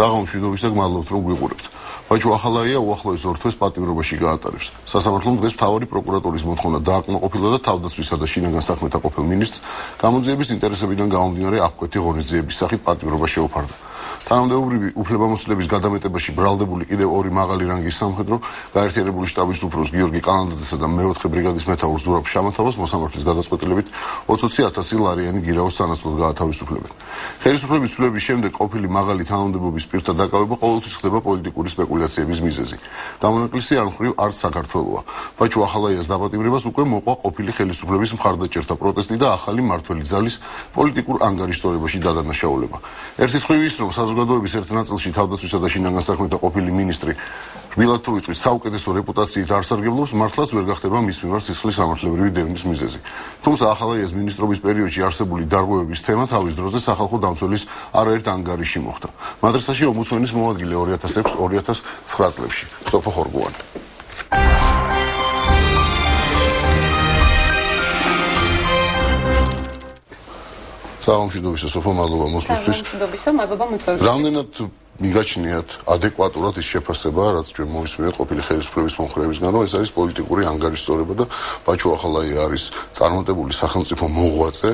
საღამოშვიდობისა გმადლობთ რომ გვიყურებთ. ბაჭო ახალაია უახლოეს 2 თვეს პატიმრობაში გაატარებს. სასამართლომ დღეს მთავარი პროკურატურის მოთხოვნა დააკმაყოფილა და თავდაცვისა და შინაგან საქმეთა ყოფილ მინისტრს გამოძიების ინტერესებიდან გამომდინარე აღკვეთი ღონისძიების სახით პატიმრობა შეუფარდა. თანამდებობრივი უფლებამოსილების გადამეტებაში ბრალდებული კიდევ 2 მაღალი რანგის სამხედრო გაერთიანებული შტაბის უფროს გიორგი კალანდაძესა და მე-4 ბრიგადის მეთაურს ზურაბ შამათავას მოსამართლის გადაწყვეტილებით 20,000 ლარიანი გირაოს სანაცვლოდ გაათავისუფლებენ. ხელისუფლების ცვლილების შემდეგ ყოფილი მაღალი თანამდებობის პირთა დაკავება ყოველთვის ხდება პოლიტიკური სპეკულაციების მიზეზი. გამონაკლისი არ მხრივ არც საქართველოა. ბაჭო ახალაიას დაპატიმრებას უკვე მოყვა ყოფილი ხელისუფლების მხარდაჭერთა პროტესტი და ახალი მმართველი ძალის პოლიტიკურ ანგარიშწორებაში დადანაშაულება. ერთის მხრივ ის რომ საზოგადოების ერთ ნაწილში თავდაცვისა და შინაგან საქმეთა ყოფილი მინისტრი რბილად თუ ვიტყვით საუკეთესო რეპუტაციით არ სარგებლობს, მართლაც ვერ გახდება მის მიმართ სისხლის სამართლებრივი დევნის მიზეზი. თუმცა ახალაიას მინისტრობის პერიოდში არსებული დარღვევების თემა თავის დროზე სახალხო დამცველის არაერთ ანგარიში მოხვდა. მადრესაში ომბუდსმენის მოადგილე 2006-2009 წლებში. სოფო ხორგოვანი. საღამოშვიდობისა სოფო, მადლობა მოსვლისთვის. საღამოშვიდობისა, მადლობა მოწვევისთვის. რამდენად მიგაჩნიათ ადეკვატურად ის შეფასება, რაც ჩვენ მოვისმენთ ყოფილი ხელისუფლების მომხრეებისგან, რომ ეს არის პოლიტიკური ანგარიშწორება და ბაჭო ახალაია არის წარმატებული სახელმწიფო მოღვაწე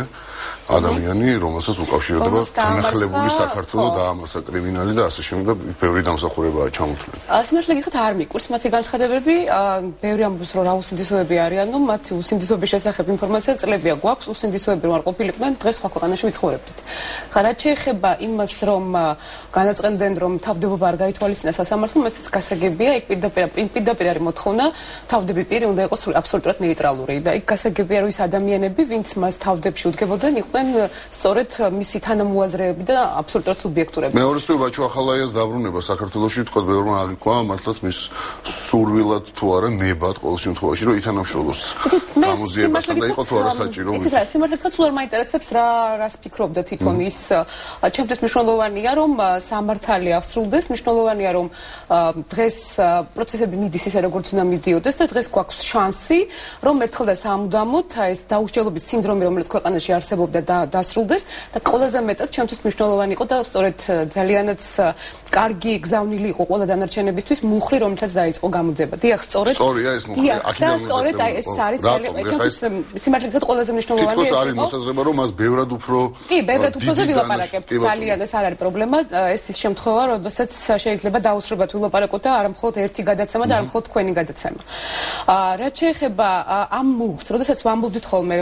ადამიანი, რომელსაც უკავშირდება განახლებული საქართველო დაამარცხა კრიმინალი და ასე შემდეგ და ბევრი დამსახურებაა ჩამოთვლილი. სიმართლე გიხოთ არ მიკურს მათი განცხადებები, ბევრი ამბობს რომ რა უსინდისოები არიან, ნუ მათი უსინდისობის შესახებ ინფორმაცია წლებია გვაქვს, უსინდისოები რომ არ ყოფილიყვნენ, დღეს სხვა ქვეყანაში ვიცხოვრებდით. ხა რაც შეეხება იმას, რომ განაწყენდნენ რომ თავდებობა არ გაითვალისწინა სასამართლომ, ესეც გასაგებია, იქ პირდაპირ არის მოთხოვნა, თავდები პირი უნდა იყოს აბსოლუტურად ნეიტრალური და იქ გასაგებია რომ ის ადამიანები, ვინც მას თავდებში უდგებოდნენ, იყვნენ სწორედ მისი თანამოაზრეები და აბსოლუტურად სუბიექტურები. მეორეს მხრივ ბაჭო ახალაიას დაბრუნება საქართველოში თქვა ბევრმა აღიქვა, მართლაც მის სურვილად თუ არა ნებად ყოველ შემთხვევაში რომ ითანამშრომლოს გამოძიებასთან და იყო თუ არა საჭირო. იცით რა, სიმართლე სულ არ მაინტერესებს რას ფიქრობდა თვითონ ის. ჩემთვის მნიშვნელოვანია რომ სამართალი აღსრულდეს, მნიშვნელოვანია რომ დღეს პროცესები მიდის ისე როგორც უნდა მიდიოდეს და დღეს გვაქვს შანსი რომ ერთხელ და სამუდამოდ ეს დაუსჯელობის სინდრომი რომელიც ქვეყანაში არსებობდა დასრულდეს და ყველაზე მეტად ჩემთვის მნიშვნელოვანი იყო და სწორედ ძალიანაც კარგი გზავნილი იყო ყველა დანარჩენებისთვის მუხლი რომელსაც დაიწყო გამოძიება. დიახ, სწორედ. სწორია ეს მუხლი. აქედან სწორედ ეს არის სიმართლე გითხრათ ყველაზე მნიშვნელოვანი თითქოს არის მოსაზრება რომ მას ბევრად უფრო კი, ბევრად უფროზე ვილაპარაკებთ. ძალიან ეს არ არის პრობლემა. ეს ის შემთხვევა, როდესაც შეიძლება დაუსრულებად ვილაპარაკოთ და არ მხოლოდ ერთი გადაცემა და არ მხოლოდ თქვენი გადაცემა. რაც შეეხება ამ მუხლს, როდესაც ვამბობდით ხოლმე,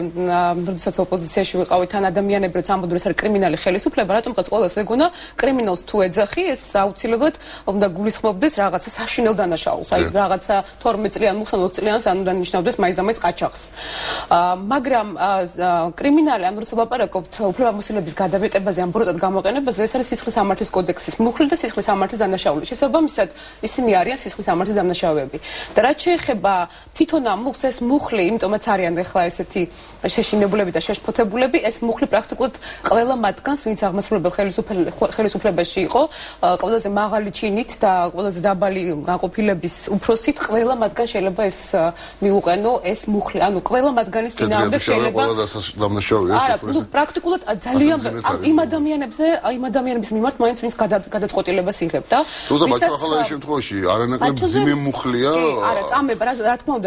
როდესაც ოპოზიციაში ვიყავით ან ადამიანები როცა ამბობდნენ ეს არის კრიმინალი ხელისუფლება, რატომღაც ყოველს ეგონა კრიმინალს თუ ეძახი, ეს აუცილებლად უნდა გულისხმობდეს რაღაცა საშინელ დანაშაულს. აი რაღაცა 12 წლიან მუხლს ან 20 წლიანს ან უნდა ნიშნავდეს მაინც ყაჩაღს. მაგრამ კრიმინალი ან როცა ვაპარაკობთ უფლებამოსილების გადამეტებაზე ან ბრუტად გამოყენებაზე, ეს არის სისხლის სამართლის კოდექსის მუხლი და სისხლის სამართლის დანაშაული. შესაბამისად, ისინი არიან სისხლის სამართლის დანაშაულები. და რაც შეეხება თვითონ ამ მუხლს, ეს მუხლი, იმიტომაც არიან ახლა ესეთი შეშინებულები და შეშფოთებულები, ეს მუხლი პრაქტიკულად ყველა მათგანს, ვინც აღმასრულებელ ხელისუფლებაში იყო, ყველაზე მაღალი ჩინით და ყველაზე დაბალი გაყოფილების უფროსით, ყველა მათგან შეიძლება ეს მიუყენო ეს მუხლი. ანუ ყველა მათგანის წინააღმდეგ შეიძლება არა, პრაქტიკულად ძალიან იმ ადამიანების მიმართ მაინც ვინც გადაწყვეტილებას იღებდა. თუმცა ბაჭო ახალაის შემთხვევაში არანაკლებ მძიმე მუხლია. არა, წამება, რა თქმა უნდა,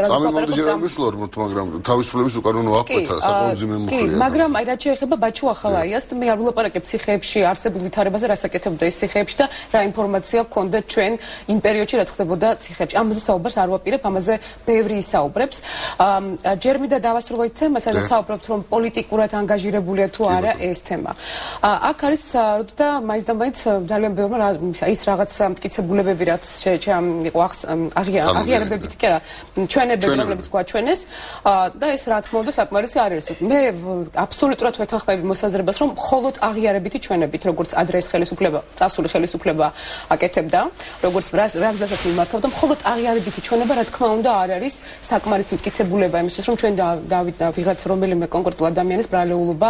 მაგრამ თავისუფლების უკანონო აკეთა საკმაოდ მძიმე მუხლია. მაგრამ აი რაც შეეხება ბაჭო ახალაიას, მე არ ვილაპარაკებ ციხეებში არსებულ ვითარებაზე, რას აკეთებდა ეს ციხეებში და რა ინფორმაცია ჰქონდა ჩვენ იმ პერიოდში რაც ხდებოდა ციხეებში. ამაზე საუბარს არ ვაპირებ, ამაზე ბევრი ისაუბრებს. ჯერ მინდა დავასრულოთ თემას, სადაც საუბრობთ რომ პოლიტიკურად ანგაჟირებულია თუ არა ეს თემა. აქ არის და მაინც და მაინც ძალიან ბევრი ის რაღაც მტკიცებულებები რაც იყო აღიარებებით კი არა ჩვენებები რომლებიც გვაჩვენეს და ეს რა თქმა უნდა საკმარისი არ არის. მე აბსოლუტურად ვეთანხმები მოსაზრებას რომ მხოლოდ აღიარებითი ჩვენებით როგორც ადრეს ხელისუფლება, წასული ხელისუფლება აკეთებდა, როგორც რაგზასაც მიმართავდა, მხოლოდ აღიარებითი ჩვენება რა თქმა უნდა არ არის საკმარისი მტკიცებულება იმისთვის რომ ჩვენ ვიღაც რომელიმე კონკრეტულ ადამიანის ბრალეულობა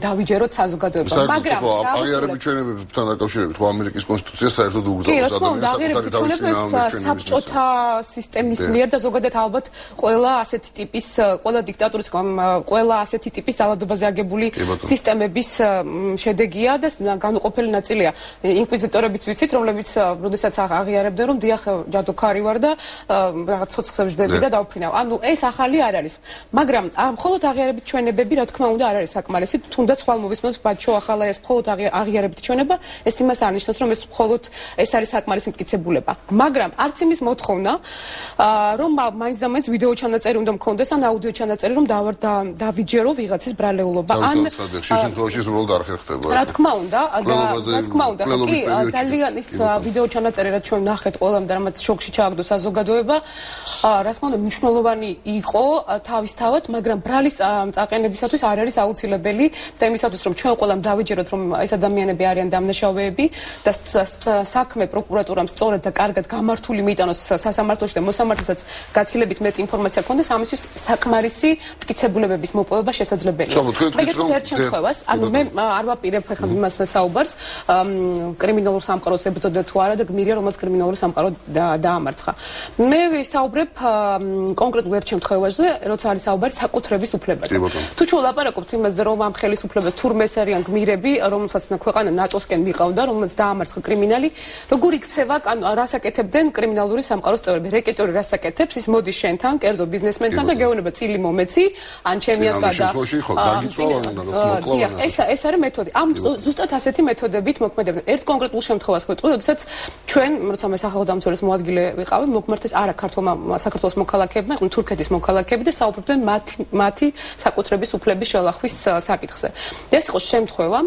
დავიჯეროთ საზოგადოებამ. მაგრამ აღიარებითი ჩვენებებთან დაკავშირებით ხო ამერიკის კონსტიტუცია საერთოდ უგზავნოს ადამიანს საკუთარი თავის წინააღმდეგ საბჭოთა სისტემის მიერ და ზოგადად ალბათ ყველა ასეთი ტიპის ყველა დიქტატურის ყველა ასეთი ტიპის ძალადობაზე აგებული სისტემების შედეგია და განუყოფელი ნაწილია ინკვიზიტორებიც ვიცით, რომლებიც როდესაც აღიარებდნენ რომ დიახ ჯადოქარი ვარ და რაღაც ცოცხლებს ვждები და დავფრინავ. ანუ ეს ახალი არ არის. მაგრამ მხოლოდ აღიარებით ჩვენებები რა თქმა უნდა არ არის საკმარისი, თუნდაც ხვალ მოვისმენთ ბაჩო ახალაიას მხოლოდ აღიარებით ჩვენება, ეს იმას არ ნიშნავს რომ ეს მხოლოდ ეს არის საკმარისი მტკიცებულება. მაგრამ არც იმის მოთხოვნა რომ მაინც და მაინც ვიდეო ჩანაწერი უნდა მქონდეს ან აუდიო ჩანაწერი რომ დავიჯერო ვიღაცის ბრალეულობა. ან შემთხვევაში უბრალოდ არ ხერხდება. რა თქმა უნდა, კი, ძალიან ის ვიდეო ჩანაწერი რაც ჩვენ ნახეთ ყველამ და რამაც შოკში ჩააგდო საზოგადოება, რა თქმა უნდა მნიშვნელოვანი იყო თავისთავად, მაგრამ ბრალის წაყენებისათვის არ არის აუცილებელი და იმისათვის რომ ჩვენ ყველამ დავიჯეროთ რომ ეს ადამიანები არიან დამნაშავეები და საქმე პროკურატურამ სწორად და კარგად გამართული მიიტანოს სასამართლოში და მოსამართლესაც გაცილებით მეტი ინფორმაცია ქონდეს, ამისთვის საკმარისი მტკიცებულებების მოპოვება შესაძლებელია. მეგეთქვით ერთ შემთხვევას, ანუ მე არ ვაპირებ ხა იმას საუბარს, კრიმინალურ სამყაროს ებრძოდა თუ არა და გმირია რომელსაც კრიმინალური სამყარო დაამარცხა. მე ვისაუბრებ კონკრეტულ ერთ შემთხვევაში, როცა არის საუბარი საკუთრების უფლებაზე. თუ ჩვენ ვლაპარაკობთ იმაზე, რომ ამ ხელისუფლებას თურმე ეს არიან გმირები, რომელსაც ქვეყანა ნატოსკენ მიყავდა, რომელსაც დაამარცხა კრიმინალი, როგორ იქცევა, ანუ რას აკეთებდნენ კრიმინალური სამყაროს წევრები? რეკეტორი რას აკეთებს? ის მოდის შენთან, კერძო ბიზნესმენთან და გეუბნება წილი მომეცი, ან ჩემიას გადა. ეს არის მეთოდი. ამ ზუსტად ასეთი მეთოდებით მოქმედებდნენ. ერთ კონკრეტულ შემთხვევას ვიტყვი, როდესაც ჩვენ, როცა მე სახელმწიფოს მოადგილე ვიყავი, მოქმედდეს არა ქართულმა საქართველოს მოქალაქეებმა, იყვნენ თურქეთის მოქალაქეები და საუბრობდნენ მათი საკუთრების უფლების შელახვის საკითხზე. ეს იყო შემთხვევა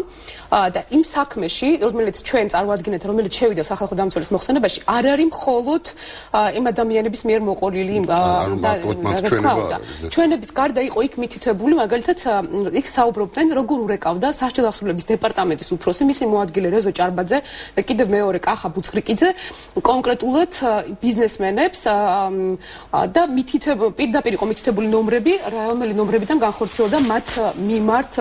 და იმ საქმეში, რომელიც ჩვენ წარმოადგენთ, რომელიც შევიდა სახალხო დამცველის მოხსენებაში, არ არის მხოლოდ იმ ადამიანების მიერ მოყოლილი ჩვენების გარდა იყო იქ მითითებული, მაგალითად, იქ საუბრობდნენ, როგორ ურეკავდა სასჯელ ახსნილების დეპარტამენტის უფროსი, მისი მოადგილე რეზო ჭარბაძე და კიდევ მეორე კახა ბუცხრიკიძე, კონკრეტულად ბიზნესმენებს და პირდაპირ იყო მითითებული ნომრები, რომელი ნომრებიდან განხორციელდა მათ მიმართ,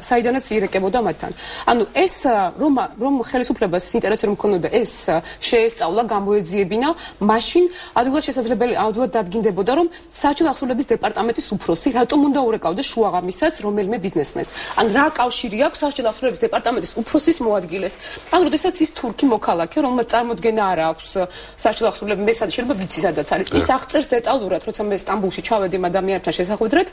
საიდანაც ირეკებოდა მათთან. ანუ ეს რომ ხელისუფლებას ინტერესი რომ ქონოდა ეს შეესწავლა, გამოეძიებინა, მაშინ ადვილად შესაძლებელი ადვილად დადგინდებოდა რომ სასჯელ ახსნილების დეპარტამენტის უფროსი რატომ უნდა ურეკავდეს შუაღამისას რომელიმე ბიზნესმენს. ან რა კავშირი აქვს სასჯელ ახსნილების დეპარტამენტის უფროსის მოადგილეს. ან როდესაც ის თურქი მოქალაქე, რომელმაც წარმოდგენა არ აქვს სასჯელ ახსნილების მესად შეიძლება ვიცი სადაც არის. ის აღწერს დეტალურად, როცა მე სტამბულში ჩავედი ამ ადამიანებთან შესახვედრად,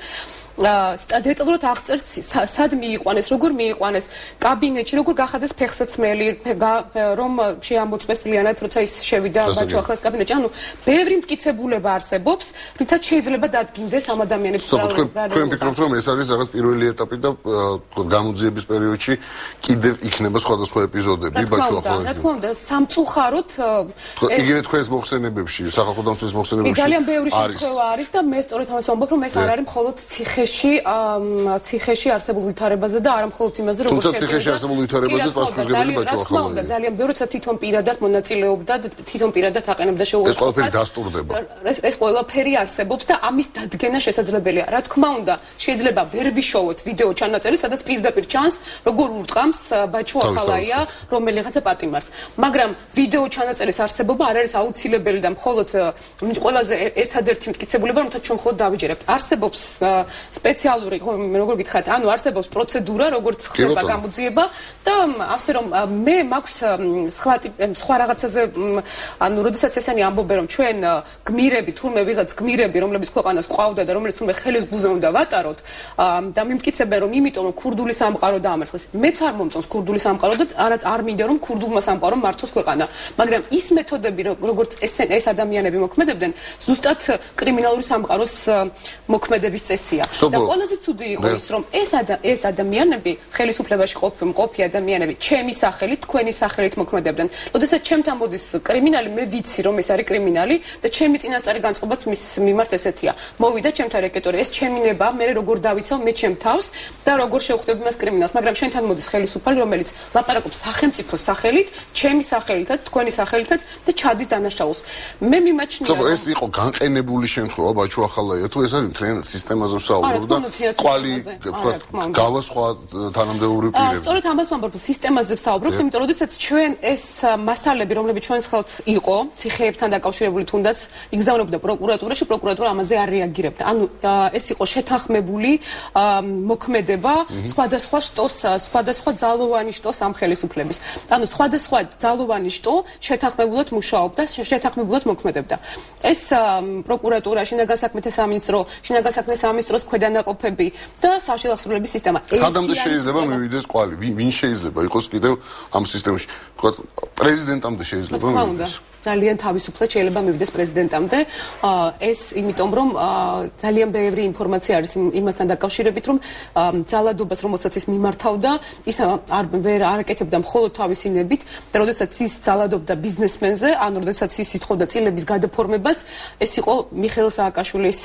დეტალურად აღწერს სად მიიყვანეს, როგორ მიიყვანეს, კაბინეტში როგორ გახადეს ფეხსაცმელი, რომ შეამოწმეს პლიანად, როცა ის შევიდა ბაჩო ახალს კაბინეტში. ანუ ბევრი მტკიცებულება არსებობს, რითაც შეიძლება დადგინდეს ამ ადამიანებს პრობლემა. თქვენ ფიქრობთ, რომ ეს არის რაღაც პირველი ეტაპი და გამოძიების პერიოდში კიდევ იქნება სხვადასხვა ეპიზოდები ბაჩო ახალს. რა თქმა უნდა, სამწუხაროდ იგივე თქვენს მოხსენებებში, სახალხო დამცველის მოხსენებებში ძალიან ბევრი შემთხვევა არის და მე სწორედ ამას ვამბობ, რომ ეს არ არის მხოლოდ ციხეში არსებულ ვითარებაზე და არა მხოლოდ იმაზე, რომ თუმცა ციხეში არსებულ ვითარებაზე პასუხისმგებელი ბაჩო ახალია. ძალიან ბევრი როცა თვითონ პირადად მონაწილეობდა და თვითონ პირადად აყენებდა შეუერთებას. ეს ყველაფერი დასტურდება. ეს ყველაფერი არსებობს და ამის დადგენა შესაძლებელია. რა თქმა უნდა, შეიძლება ვერ ვიშოვოთ ვიდეო ჩანაწერი, სადაც პირდაპირ ჩანს, როგორ ურტყამს ბაჩო ახალაია რომელიღაცა პატიმარს. მაგრამ ვიდეო ჩანაწერის არსებობა არ არის აუცილებელი და მხოლოდ ყველაზე ერთადერთი მტკიცებულება, რომელთაც ჩვენ მხოლოდ დავიჯერებთ. არსებობს სპეციალური, როგორ გითხარით, ანუ არსებობს პროცედურა, როგორც ხდება გამოძიება და ასე რომ მე მაქვს სხვა რაღაცაზე, ანუ როდესაც ესენი ამბობენ, რომ ჩვენ გმირები, თურმე ვიღაც გმირები, რომლებიც ქვეყანას ყავდა და რომლებიც თურმე ხელის გულზე უნდა ვატაროთ და მიმტკიცებენ, რომ იმიტომ რომ ქურდული სამყარო დაამარცხეს. მეც არ მომწონს ქურდული სამყარო და არაც არ მინდა რომ ქურდულმა სამყარომ მართოს ქვეყანა. მაგრამ ის მეთოდები, როგორც ეს ადამიანები მოქმედებდნენ, ზუსტად კრიმინალური სამყაროს მოქმედების წესია. და ყველაზე ცუდი იყო ის, რომ ეს ადამიანები ხელისუფლებაში ყოფი ადამიანები ჩემი სახელით, თქვენი სახელით მოქმედებდნენ. როდესაც ჩემთან მოდის კრიმინალი, მე ვიცი რომ ეს არის კრიმინალი და ჩემი წინასწარი განწყობაც მის მიმართ ესეთია. მოვიდა ჩემთან რეკეტორი, ეს ჩემი ნება, მე როგორ დავიცავ მე ჩემ თავს და როგორ შევხვდები მას კრიმინალს, მაგრამ შენთან მოდის ხელისუფალი, რომელიც ლაპარაკობს სახელმწიფოს სახელით, ჩემი სახელითაც, თქვენი სახელითაც და ჩადის დანაშაულს. მე მიმაჩნია რომ ეს იყო განყენებული შემთხვევა ბაჩო ახალაია, თუ ეს არის მთლიანად სისტემაზე ვსაუბრობ და ყვალი გავა სხვა თანამდებობრივ პირებზე. სწორედ ამას ვამბობ, სისტემაზე ვსაუბრობ, იმიტომ რომ როდესაც ჩვენ ეს მასალები, რომლებიც ჩვენს ხელთ იყო, ციხეებთან დაკავშირებული თუნდაც იგზავნებოდა პროკურატურაში, პროკურატურა ამაზე არ რეაგირებდა. ანუ ეს იყო შეთანხმებული მოქმედება სხვადასხვა შტოს, სხვადასხვა ძალოვანი შტოს ამ ხელისუფლების. ანუ სხვადასხვა ძალოვანი შტო შეთანხმებულად მუშაობდა, შეთანხმებულად მოქმედებდა. ეს პროკურატურა, შინაგან საქმეთა სამინისტრო, შინაგან საქმეთა სამინისტროს ქვედანაყოფები და სამართლის აღსრულების სისტემა. სადამდე შეიძლება მივიდეს კვალი? ვინ შეიძლება იყოს კიდევ ამ სისტემაში? თქვა პრეზიდენტამდე შეიძლება მივიდეს. ძალიან თავისუფლად შეიძლება მივიდეს პრეზიდენტამდე. ეს იმიტომ რომ ძალიან ბევრი ინფორმაცია არის იმასთან დაკავშირებით, რომ ძალადობას, რომელსაც ის მიმართავდა, ის ვერ არაკეთებდა მხოლოდ თავისი ნებით და როდესაც ის ძალადობდა ბიზნესმენზე, ანუ როდესაც ის ითხოვდა წილების გადაფორმებას, ეს იყო მიხეილ სააკაშვილის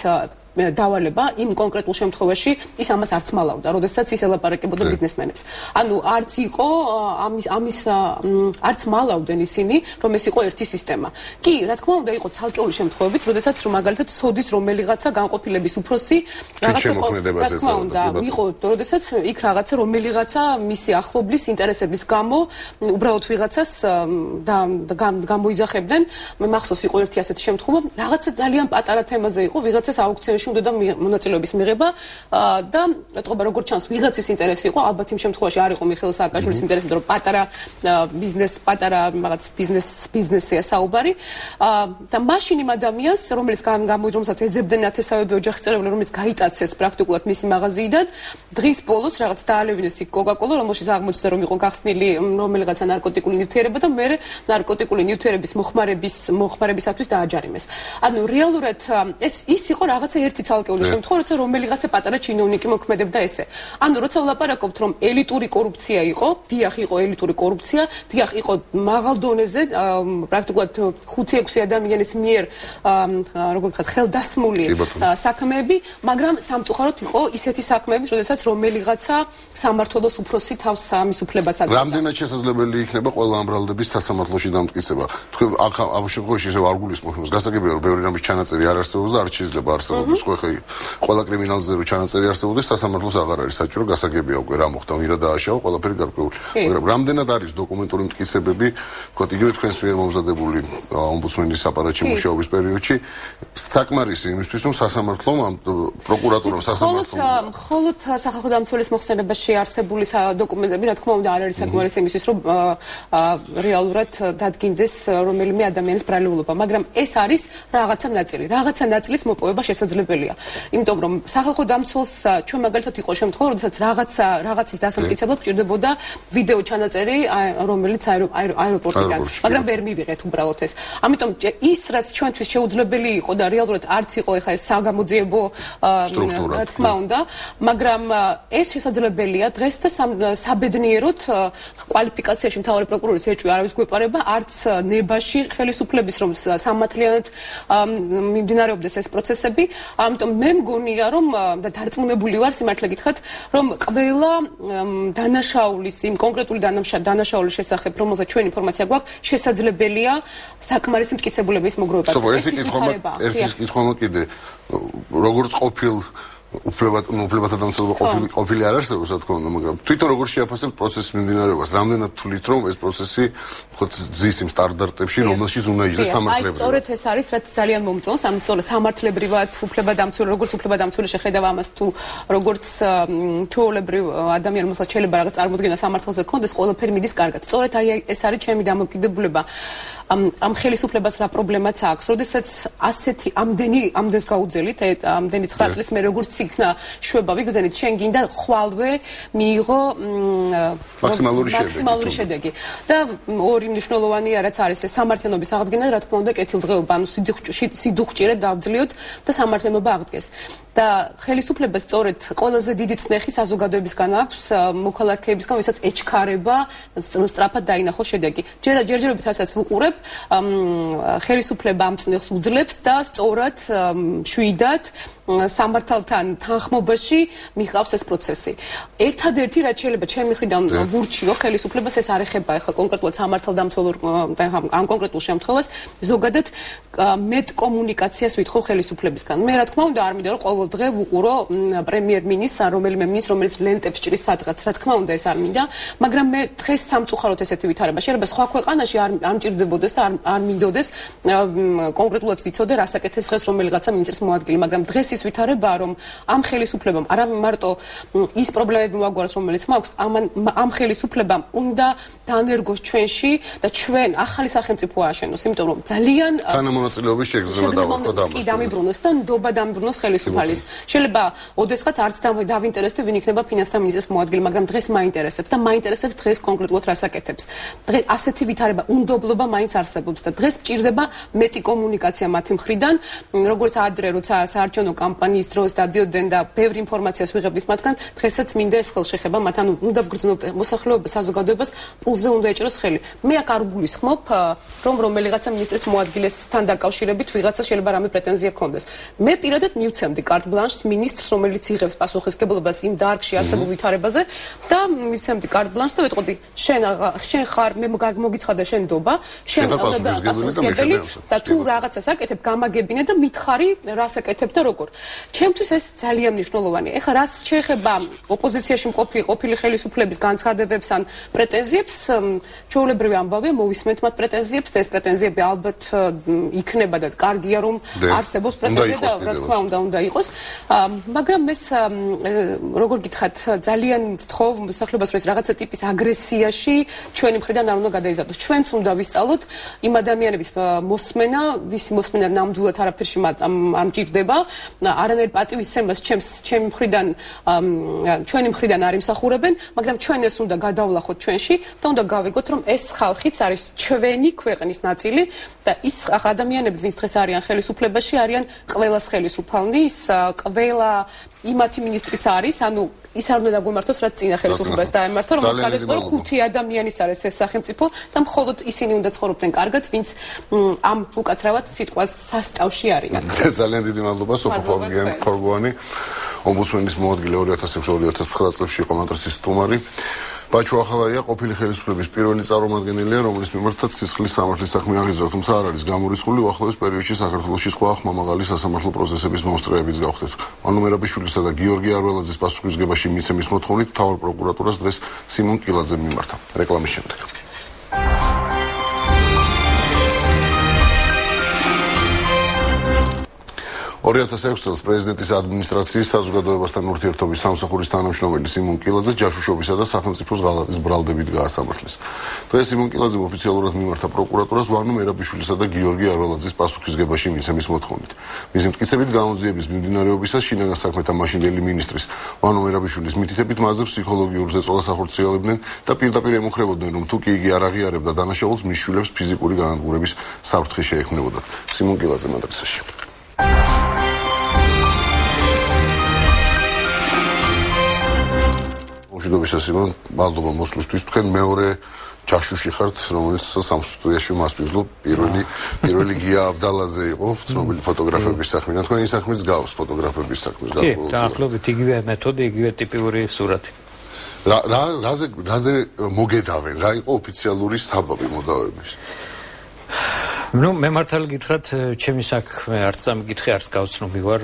დავალება იმ კონკრეტულ შემთხვევაში ის ამას არც მალავდა, როდესაც ის ელაპარაკებოდა ბიზნესმენებს. ანუ არც იყო ამის არც მალავდნენ ისინი, რომ ეს იყო ერთი სისტემა. კი, რა თქმა უნდა, იყო ცალკეული შემთხვევებით, როდესაც მაგალითად სოდის რომელიღაცა განყოფილების უფროსი იყო, როდესაც იქ რაღაცა რომელიღაცა მისი ახლობლის ინტერესების გამო უბრალოდ ვიღაცას გამოიძახებდნენ. მე მახსოვს იყო ერთი ასეთი შემთხვევა, რაღაცა ძალიან პატარა თემაზე იყო, ვიღაცას აუქციონში უნდა და მონაწილეობის მიღება და ეტყობა როგორც ჩანს ვიღაცის ინტერესი იყო, ალბათ იმ შემთხვევაში არ იყო მიხეილ სააკაშვილის ინტერესი, რომ პატარა რაღაც ბიზნესია საუბარი და მაშინ იმ ადამიანს, რომელსაც ეძებდნენ ათესავები ოჯახის წევრები, რომელიც გაიტაცეს პრაქტიკულად მისი მაღაზიიდან, დღის ბოლოს რაღაც დაალევინეს იქ კოკა-კოლა, რომელშიც აღმოჩნდა, რომ იყო გახსნილი რომელიღაცა ნარკოტიკული ნივთიერება და მე ნარკოტიკული ნივთიერების მოხმარებისათვის დააჯარიმეს. ანუ რეალურად ის იყო რაღაცა ერთი ცალკეული შემთხვევა, როცა რომელიღაცა პატარა ჩინოვნიკი მოქმედებდა ესე. ანუ როცა ვლაპარაკობთ, რომ ელიტური კორუფცია იყო, დიახ, იყო ელიტური კორუფცია, დიახ, იყო მაღალ დონეზე, პრაქტიკულად 5-6 ადამიანის მიერ, როგორ ვთქვათ, ხელდასმული საქმეები, მაგრამ სამწუხაროდ იყო ისეთი საქმეები, როდესაც რომელიღაცა სამმართველოს უფროსი თავს ამის უფლებას აძლევდა. რამდენად შესაძლებელი იქნება ყველა ამ ბრალდების სასამართლოში დამტკიცება? თქვენ ამ შემთხვევაში ისევ არ გულისხმობთ, გასაგებია, რომ ბევრი რამის ჩანაწერი არ არსებობს და არ შეიძლება არსებობს. ყველა კრიმინალზე რო ჩანაწერი არსებობდეს, სასამართლოს აღარ არის საჭირო, გასაგებია უკვე რა მოხდა, მირა დააშავა, ყველაფერი გარკვეული. მაგრამ რამდენად არის დოკუმენტური მტკიცებები, ვთქვათ, იგივე თქვენს მიერ მომზადებული ომბუდსმენის აპარატში მუშაობის პერიოდში, საკმარისი იმისთვის, რომ სასამართლომ, პროკურატურამ სასამართლომ მხოლოდ სახალხო დამცველის მოხსენებაში არსებული დოკუმენტები, რა თქმა უნდა, არ არის საკმარისი იმისთვის, რომ რეალურად დადგინდეს რომელიმე ადამიანის ბრალეულობა, მაგრამ ეს არის რაღაცა ნაწილი. რაღაცა ნაწილის მოპოვება შესაძლებელია. იმიტომ რომ სახალხო დამცველს ჩვენ მაგალითად იყო შემთხვევა, როდესაც რაღაცის დასამტკიცებლად გჭირდებოდა ვიდეო ჩანაწერი, რომელიც აეროპორტიდან, მაგრამ ვერ მივიღეთ უბრალოდ ეს. ამიტომ ის რაც ჩვენთვის შეუძლებელი იყო და რეალურად არც იყო ეხა ეს საგამოძიებო სტრუქტურა, რა თქმა უნდა, მაგრამ ეს შესაძლებელია დღეს და საბედნიეროდ კვალიფიკაციაში მთავარი პროკურორის ეჭვი არავის გვეპარება, არც ნებაში ხელისუფლების რომ სამართლიანად მიმდინარეობდეს ეს პროცესები. ამიტომ მე მგონია, რომ და დარწმუნებული ვარ, სიმართლე გითხრათ, რომ ყველა დანაშაულის, იმ კონკრეტული დანაშაულის შესახებ, რომელზეც ჩვენ ინფორმაცია გვაქვს, შესაძლებელია საკმარისი მტკიცებულების მოგროვება. ერთი კითხვა კიდე, როგორც ყოფილ უფლებათა დამცველობა ყოფილი არ არსებობს, რა თქმა უნდა, მაგრამ თვითონ როგორ შეაფასებთ პროცესის მიმდინარეობას, რამდენად თვლით, რომ ეს პროცესი ძის იმ სტანდარტებში, რომელშიც უნდა იჯდეს სამართლებრივად. სწორედ ეს არის, რაც ძალიან მომწონს, ანუ სწორედ სამართლებრივად, უფლებადამცველი, როგორც უფლებადამცველი შეხედავ ამას თუ როგორც ჩვეულებრივ ადამიანს, რომელსაც შეიძლება რაღაც წარმოდგენა სამართალზე გქონდეს, ყველაფერი მიდის კარგად. სწორედ ეს არის ჩემი დამოკიდებულება. ამ ხელისუფლებას რა პრობლემაც აქვს, როდესაც ასეთი ამდენს გაუძელით, ამდენი 9 წლის მე როგორც იქნა შვება ვიგრძენით, შენ გინდა ხვალვე მიიღო მაქსიმალური შედეგი. და ორი მნიშვნელოვანია, რაც არის ეს სამართლიანობის აღდგენა, რა თქმა უნდა, კეთილდღეობა, ანუ სიდუხჭირე დავძლიოთ და სამართლიანობა აღდგეს. და ხელისუფლებას სწორედ ყველაზე დიდი წნეხი საზოგადოებისგან აქვს, მოქალაქეებისგან, ვისაც ეჩქარება სწრაფად დაინახოს შედეგი. ჯერჯერობით რასაც ვუყურებ, ვუყურებ, ხელისუფლება ამ წნეხს უძლებს და სწორად შვიდად სამართალთან თანხმობაში მიყავს ეს პროცესი. ერთადერთი რაც შეიძლება ჩემი მხრიდან ვურჩიო ხელისუფლებას ეს არ ეხება ახლა კონკრეტულად სამართალდამცველო ამ კონკრეტულ შემთხვევას, ზოგადად მეტ კომუნიკაციას ვითხოვ ხელისუფლებისგან. მე რა თქმა უნდა არ მინდა რომ ყოველ დღე ვუყურო პრემიერ-მინისტრს, რომელიმე მინისტრს, რომელიც ლენტებს ჭრის სადღაც, რა თქმა უნდა ეს არ მინდა, მაგრამ მე დღეს სამწუხაროდ ესეთი ვითარება შეიძლება სხვა ქვეყანაში არ მჭირდებოდეს და არ მინდოდეს კონკრეტულად ვიცოდე რასაკეთებს დღეს რომელიღაცა მინისტრის მოადგილე, მაგრამ დღეს ის ვითარებაა რომ ამ ხელისუფლებამ არა მარტო ის პრობლემები მოაგვაროს რომელიც მაქვს, ამ ხელისუფლებამ უნდა დაანერგოს ჩვენში და ჩვენ ახალი სახელმწიფო ააშენოს, იმიტომ რომ ძალიან თანამონაწილეობის შეგრძნება დავარქვა და ამას დამიბრუნოს და ნდობა დამიბრუნოს ხელისუფალის. შეიძლება ოდესღაც არც დავინტერესდე ვინ იქნება ფინანსთა მინისტრის მოადგილე, მაგრამ დღეს მაინტერესებს და მაინტერესებს დღეს კონკრეტულად რასაკეთებს. დღეს ასეთი ვითარება, უნდობლობა მაინც არსებობს და დღეს მჭირდება მეტი კომუნიკაცია მათი მხრიდან, როგორც ადრე როცა საარჩევნო კამპანიის დროს დადიოდნენ და ბევრი ინფორმაციას ვიღებდით მათგან, დღესაც მინდა ეს ხელშეხება მათ, ანუ უნდა ვგრძნობთ მოსახლეობას, საზოგადოებას, პულსზე უნდა ეჭროს ხელი. მე აქ არ გულისხმობ, რომ რომელიღაცა მინისტრის მოადგილესთან დაკავშირებით ვიღაცა შეიძლება რამე პრეტენზია ქონდეს. მე პირადად მივცემდი კარტ ბლანშს მინისტრს, რომელიც იღებს პასუხისმგებლობას იმ დარგში არსებულ ვითარებაზე და მივცემდი კარტ ბლანშს და ვეტყოდი, შენ ხარ, მე მოგიცხადა შენ ნდობა, შენ პასუხისმგებელი და თუ რაღაცას აკეთებ, გამაგებინე და მითხარი რას აკეთებ და როგორ. ჩემთვის ეს ძალიან მნიშვნელოვანია. ეხლა რას შეეხება ოპოზიციაში ყოფილი ხელისუფლების განცხადებებს ან პრეტენზიებს, ჩვეულებრივი ამბავია, მოვისმენთ მათ პრეტენზიებს და ეს პრეტენზიები ალბათ იქნება და კარგია რომ არსებობს პრეტენზია და რა თქმა უნდა იყოს. მაგრამ ეს როგორ გითხრათ, ძალიან ვთხოვ მოსახლეობას რომ ეს რაღაცა ტიპის აგრესიაში ჩვენი მხრიდან არ უნდა გადაიზარდოს. ჩვენც უნდა ვისწავლოთ იმ ადამიანების მოსმენა, ვისი მოსმენა ნამდვილად არაფერში არ მჭირდება, არანაირ პატივისცემას ჩემი მხრიდან ჩვენი მხრიდან არ იმსახურებენ, მაგრამ ჩვენ ეს უნდა გადავლახოთ ჩვენში და უნდა გავიგოთ რომ ეს ხალხიც არის ჩვენი ქვეყნის ნაწილი და ის ადამიანები, ვინც დღეს არიან ხელისუფლებაში, არიან ყველას ხელისუფალნის, ყველა იმათი მინისტრიც არის, ანუ ის არ უნდა დაგვემართოს, რაც წინა ხელისუფლებას დაემართა, რომ განსაკუთრებით 5 ადამიანის არის ეს სახელმწიფო და მხოლოდ ისინი უნდა ცხოვრობდნენ კარგად, ვინც ამ უკაცრავად სიტყვას სასტავში არიან. ძალიან დიდი მადლობა სოფოკლე ქორგოვანი, ომბუდსმენის მოადგილე 2006-2009 წლებში იყო მანტრისის სტუმარი. ბაჩო ახალაია ყოფილი ხელისუფლების პირველი წარმომადგენელია, რომლის მიმართაც სისხლის სამართლის საქმე აღიზარდა, თუმცა არ არის გამორიცხული უახლოეს პერიოდში საქართველოში სხვა ხმამაღალი სასამართლო პროცესების მომსწრეებიც გავხდეთ. მანუ მერაბიშვილისა და გიორგი არველაძის პასუხისმგებაში მიცემის მოთხოვნით მთავარ პროკურატურას დღეს სიმონ კილაძემ მიმართა. რეკლამის შემდეგ. Ori 2006 წელს პრეზიდენტის ადმინისტრაციის საზოგადოებასთან ურთიერთობის სამსახურის თანამშრომელი სიმონ კილაძე ჯაშუშობისა და სახელმწიფოს ღალატის ბრალდებით გაასამართლეს. დღეს სიმონ კილაძემ ოფიციალურად მიმართა პროკურატურას ვანო მერაბიშვილისა და გიორგი არველაძის პასუხისმგებაში მიცემის მოთხოვნით. მისი მტკიცებით გამოძიების მიმდინარეობისას შინაგან საქმეთა მაშინდელი მინისტრის ვანო მერაბიშვილის მითითებით მასზე ფსიქოლოგიურ ზეწოლას ახორციელებდნენ და პირდაპირ ემუქრებოდნენ, რომ თუ კი იგი არ აღიარებდა დანაშაულს, მის შვილებს ფიზიკური განადგურების საფრთხე შეექმნებოდათ. სიმონ კილაძე მადრისაში. მშვიდობისა სიმონ, მადლობა მოსვლისთვის. თქვენ მეორე ჯაშუში ხართ, რომელიც სამსტუდიაში მასპინძლობ, პირველი გია აბდალაძე იყო, ცნობილი ფოტოგრაფების საქმიდან. თქვენი საქმის გავს ფოტოგრაფების საქმის გავს. კი, დაახლოებით იგივე მეთოდი, იგივე ტიპიური სურათი. რაზე მოგედავენ? რა იყო ოფიციალური საბაბი მოდავების? ნუ მე მართალი გითხრათ, ჩემი საქმე არც წამიკითხე, არც გავცნობი ვარ.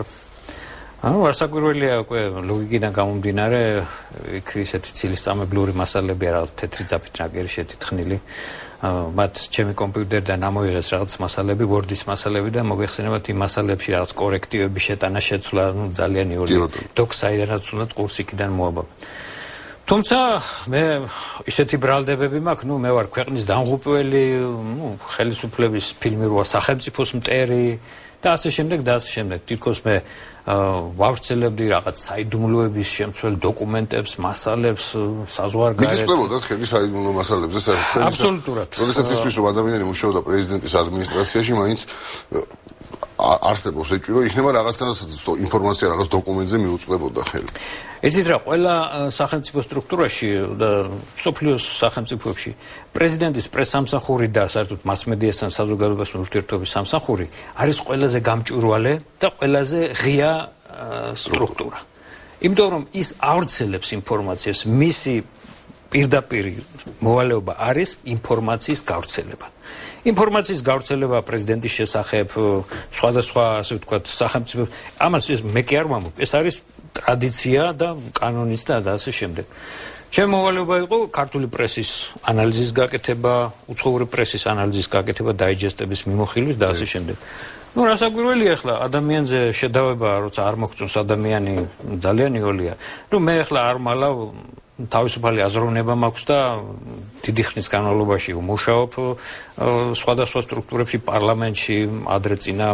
არასაკვირველია უკვე ლოგიკიდან გამომდინარე, იქ ისეთი ცილისწამებლური მასალები არა, თეთრი ძაფით ნაკერი შეთითხნილი. მათ ჩემი კომპიუტერიდან ამოიღეს რაღაც მასალები, Word-ის მასალები და მოგეხსენებათ იმ მასალებში რაღაც კორექტივების შეტანა შეცვლა, ნუ ძალიან იური. დოქ-საიდანაც უნდა ყურს იქიდან მოაბავ. თუმცა მე ისეთი ბრალდებები მაქვს, ნუ მე ვარ ქვეყნის დამღუპველი, ნუ ხელისუფლების ფილმი როა სახელმწიფოს მტერი და ასე შემდეგ და ასე შემდეგ. თითქოს მე ვავრცელებდი რაღაც საიდუმლოების შემცველ დოკუმენტებს, მასალებს, საზღვარგარეთ. მიგეცნობოდათ ხელი საიდუმლო მასალებზე საერთოდ? აბსოლუტურად. როდესაც ისმის რომ ადამიანი მუშაობდა პრეზიდენტის ადმინისტრაციაში, მაინც არსებობს ეჭვი, რომ იქნება რაღაცა ინფორმაცია რაღაც დოკუმენტზე მიუწვდებოდა ხელი. იცით რა, ყველა სახელმწიფო სტრუქტურაში და სოფლიოს სახელმწიფოებში პრეზიდენტის პრესსამსახური და საერთოდ მასმედიასთან საზოგადოებასთან ურთიერთობის სამსახური არის ყველაზე გამჭვირვალე და ყველაზე ღია სტრუქტურა. იმიტომ რომ ის ავრცელებს ინფორმაციას, მისი პირდაპირ მოვალეობა არის ინფორმაციის გავრცელება. ინფორმაციის გავრცელება პრეზიდენტის შესახებ, სხვადასხვა, ასე ვთქვათ, სახელმწიფო, ამას მე კი არ ვამბობ, ეს არის ტრადიცია და კანონიც და ასე შემდეგ. ჩემი მოვალეობა იყო ქართული პრესის ანალიზის გაკეთება, უცხოური პრესის ანალიზის გაკეთება, დაიჯესტების მიმოხილვის და ასე შემდეგ. Ну, რასაკვირველია ახლა ადამიანზე შედავება, როცა არ მოგწონს ადამიანი ძალიან იოლია. Ну, მე ახლა არ მალავ თავისუფალი აზროვნება მაქვს და დიდი ხნის განმავლობაში ვმუშაობ სხვადასხვა სტრუქტურებში, პარლამენტში, ადრე წინა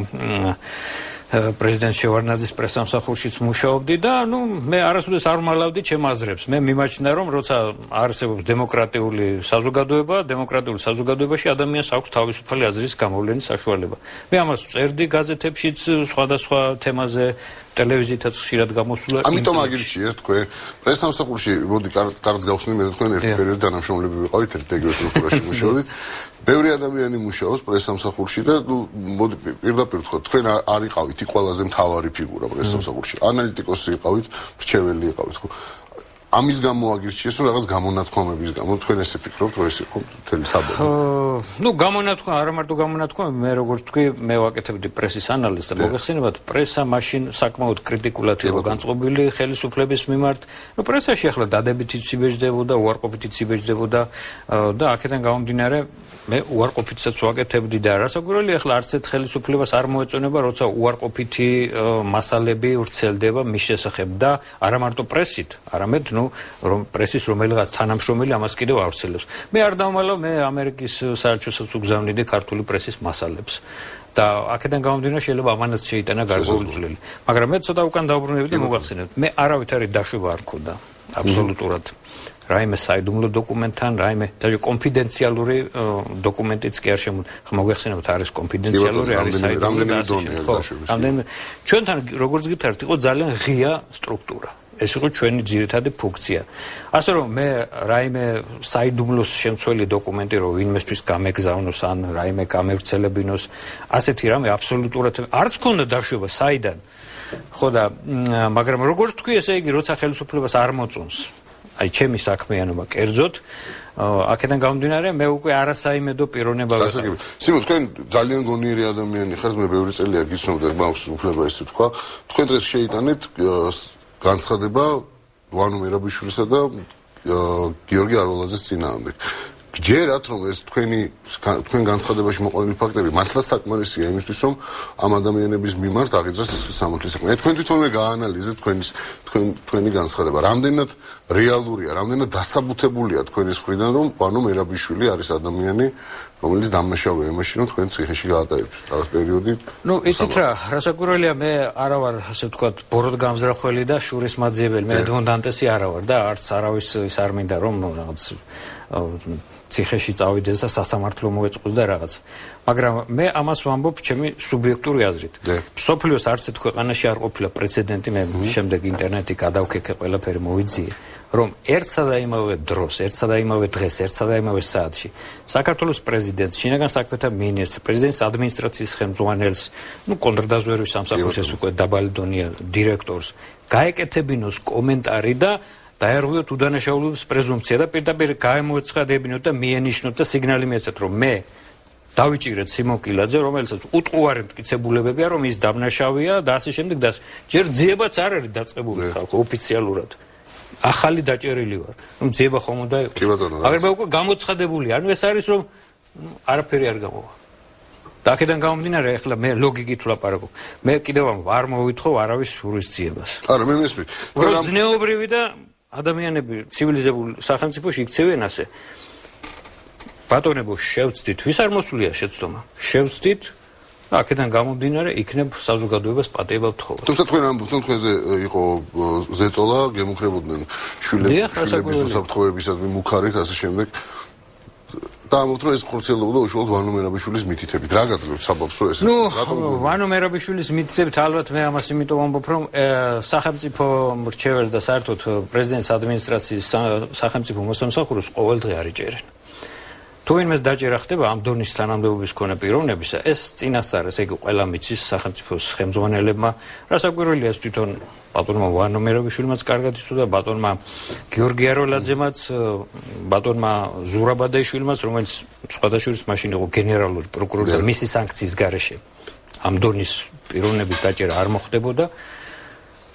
პრეზიდენტ შევარდნაძის პრესსამსახურშიც მუშაობდი და მე არასოდეს არ მალავდი ჩემ აზრებს. მე მიმაჩნია რომ როცა არსებობს დემოკრატიული საზოგადოებაში ადამიანს აქვს თავისუფალი აზრის გამოვლენის საშუალება. მე ამას წერდი გაზეთებშიც სხვადასხვა თემაზე ტელევიზიითაც ხშირად გამოსულა. ამიტომ აგირჩიეს თქვენ პრესსამსახურში, მოდი კარგად გავხსნი, მე და თქვენ ერთ პერიოდში თანამშრომლები ვიყავით ერთ ეგრე სტრუქტურაში მუშაობდით. ბევრი ადამიანი მუშაობს პრესსამსახურში და მოდი პირდაპირ ვთქვა, თქვენ არ იყავით ყველაზე მთავარი ფიგურა პრესსამსახურში. ანალიტიკოსი იყავით, მრჩეველი იყავით, ხო? ამის გამო აგირჩიეს, რომ რაღაც გამონათქვამების გამო თქვენ ესე ფიქრობთ, რომ ეს იყო მთელი საბოლოო. ну გამონათქვამი, არა მარტო გამონათქვამი, მე როგორც თქვი, მე ვაკეთებდი პრესის ანალიზს და მოგეხსენებათ, პრესა მაშინ საკმაოდ კრიტიკულად იყო განწყობილი ხელისუფლების მიმართ. ну პრესაში ახლა დადებითიც იბეჭდებოდა, უარყოფითიც იბეჭდებოდა და აქედან გამომდინარე მე უარყოფითსაც ვაკეთებდი და რასაკვირველია ახლა არც ერთ ხელისუფლებას არ მოეწონება, როცა უარყოფითი მასალები ვრცელდება მის შესახებ და არა მარტო პრესით, არამედ რომ პრესის რომელიღაც თანამშრომელი ამას კიდევ ავრცელებს. მე არ დავმალავ, მე ამერიკის საელჩოსაც უგზავნიდი ქართული პრესის მასალებს. და აქედან გამომდინარე შეიძლება ამანაც შეიტანა გარკვეული. მაგრამ მე ცოტა უკან დავბრუნები და მოგახსენებთ, მე არავითარი დაშვება არ მქონდა აბსოლუტურად. რაიმე საიდუმლო დოკუმენტთან, რაიმე даже კონფიდენციალური დოკუმენტიც კი არ მოგეხსენებთ, არის კონფიდენციალური, არის საიდუმლო და ასე შემდეგ. ჩვენთან როგორც გითხარით, იყო ძალიან ღია სტრუქტურა. ეს იყო ჩვენი ძირითადი ფუნქცია. ასე რომ მე რაიმე საიდუმლოს შემცველი დოკუმენტი რო ვინმესთვის გამეგზავნოს ან რაიმე გამევრცელებინოს, ასეთი რამე აბსოლუტურად არც მქონდა დაშვება საიდან. ხო და მაგრამ როგორც თქვი, ესე იგი, როცა ხელისუფლებას არ მოწონს აი ჩემი საქმიანობა კერძოდ აქედან გამომდინარე მე უკვე არასაიმედო პიროვნება ვიყავ. სიმონ, თქვენ ძალიან გონიერი ადამიანი ხართ, მე ბევრი წელია გიცნობ და მაქვს უფლება ესე თქვა. თქვენ დღეს შეიტანეთ განცხადება ვანო მერაბიშვილისა და გიორგი აროლაძის წინააღმდეგ. გჯერათ რომ ეს თქვენ განცხადებაში მოყვანილი ფაქტები მართლა საკმარისია იმისთვის რომ ამ ადამიანების მიმართ აღიძრას სისხლის სამართლის საქმე. თქვენ თვითონვე გაანალიზეთ თქვენი განცხადება. რამდენად რეალურია, რამდენად დასაბუთებულია თქვენის მხრიდან რომ ვანო მერაბიშვილი არის ადამიანი რომელიც დამნაშავეა იმაში რომ თქვენ ციხეში გაატარებთ რაღაც პერიოდი. ну იცით რა, რასაკვირველია, მე არა ვარ ასე ვთქვათ ბოროტ გამზრახველი და შურის მაძიებელი, მე ედმონ დანტესი არა ვარ და არც არავის ის არ მინდა რომ რაღაც ციხეში წავიდეს და სასამართლო მოეწყოს და რაღაც. მაგრამ მე ამას ვამბობ ჩემი სუბიექტური აზრით. სოფლიოს არც ერთ ქვეყანაში არ ყოფილა პრეცედენტი, მე შემდეგ ინტერნეტი გადავქეკე, ყველაფერი მოვიძიე, რომ ერთსა და იმავე დროს, ერთსა და იმავე დღეს, ერთსა და იმავე საათში საქართველოს პრეზიდენტს, შინაგან საქმეთა მინისტრს, პრეზიდენტის ადმინისტრაციის ხელმძღვანელს, კონტრდაზვერვის სამსახურს ეს უკვე დაბალი დონია დირექტორს გაეკეთებინოს კომენტარი და დაერღვიოთ უდანაშაულობის პრეზუმპცია და პირდაპირ გამოეცხადებინოთ და მიენიშნოთ და სიგნალი მიეცეთ, რომ მე დავიჭირეთ სიმონ კილაძე, რომელსაც უტყუარი მტკიცებულებებია, რომ ის დამნაშავეა და ასე შემდეგ და ჯერ ძიებაც არ არის დაწყებული ხალხო ოფიციალურად. ახალი დაჭერილი ვარ. ნუ ძიება ხომ უნდა იყოს. მაგრამ მე უკვე გამოცხადებული, ანუ ეს არის რომ არაფერი არ გამოვა. და აქედან გამომდინარე, ახლა მე ლოგიკით ვლაპარაკობ. მე კიდევ არ მოვითხოვ არავის შურის ძიებას. არა, მე მესმის. ზნეობრივი და ადამიანები ცივილიზებულ სახელმწიფოში იქცევენ ასე. ბატონებო, შევცდით, ვის არ მოსულია შეცდომა? შევცდით და აქედან გამომდინარე, იქნებ საზოგადოებას პატიება ვთხოვოთ. თუმცა თქვენ ამბობთ, რომ თქვენზე იყო ზეწოლა, გემუქრებოდნენ შვილების უსაფრთხოებისადმი მუქარით, ასე შემდეგ. დაამბობთ, რომ ეს ხორციელდებოდა უშუალოდ ვანო მერაბიშვილის მითითებით. რა გაძლევთ საბაბს, რომ ეს ვანო მერაბიშვილის მითითებით ალბათ მე ამას იმიტომ ვამბობ, რომ სახელმწიფო მრჩეველს და საერთოდ პრეზიდენტის ადმინისტრაციის სახელმწიფო მოსამსახურეს ყოველდღე არ იჭერენ. თუ ვინმეს დაჭერა ხდება ამ დონის თანამდებობის მქონე პიროვნებისა, ეს წინასწარ, ესე იგი, ყველა მიცის სახელმწიფოს ხელმძღვანელებმა, რასაკვირველია ეს თვითონ ბატონმა ვანო მერაბიშვილმაც კარგად იცოდა, ბატონმა გიორგი აროლაძემაც, ბატონმა ზურაბადაშვილმაც, რომელიც სხვადასხვის მაშინ იყო გენერალური პროკურორი და მისი სანქციის გარეშე ამ დონის პიროვნების დაჭერა არ მოხდებოდა.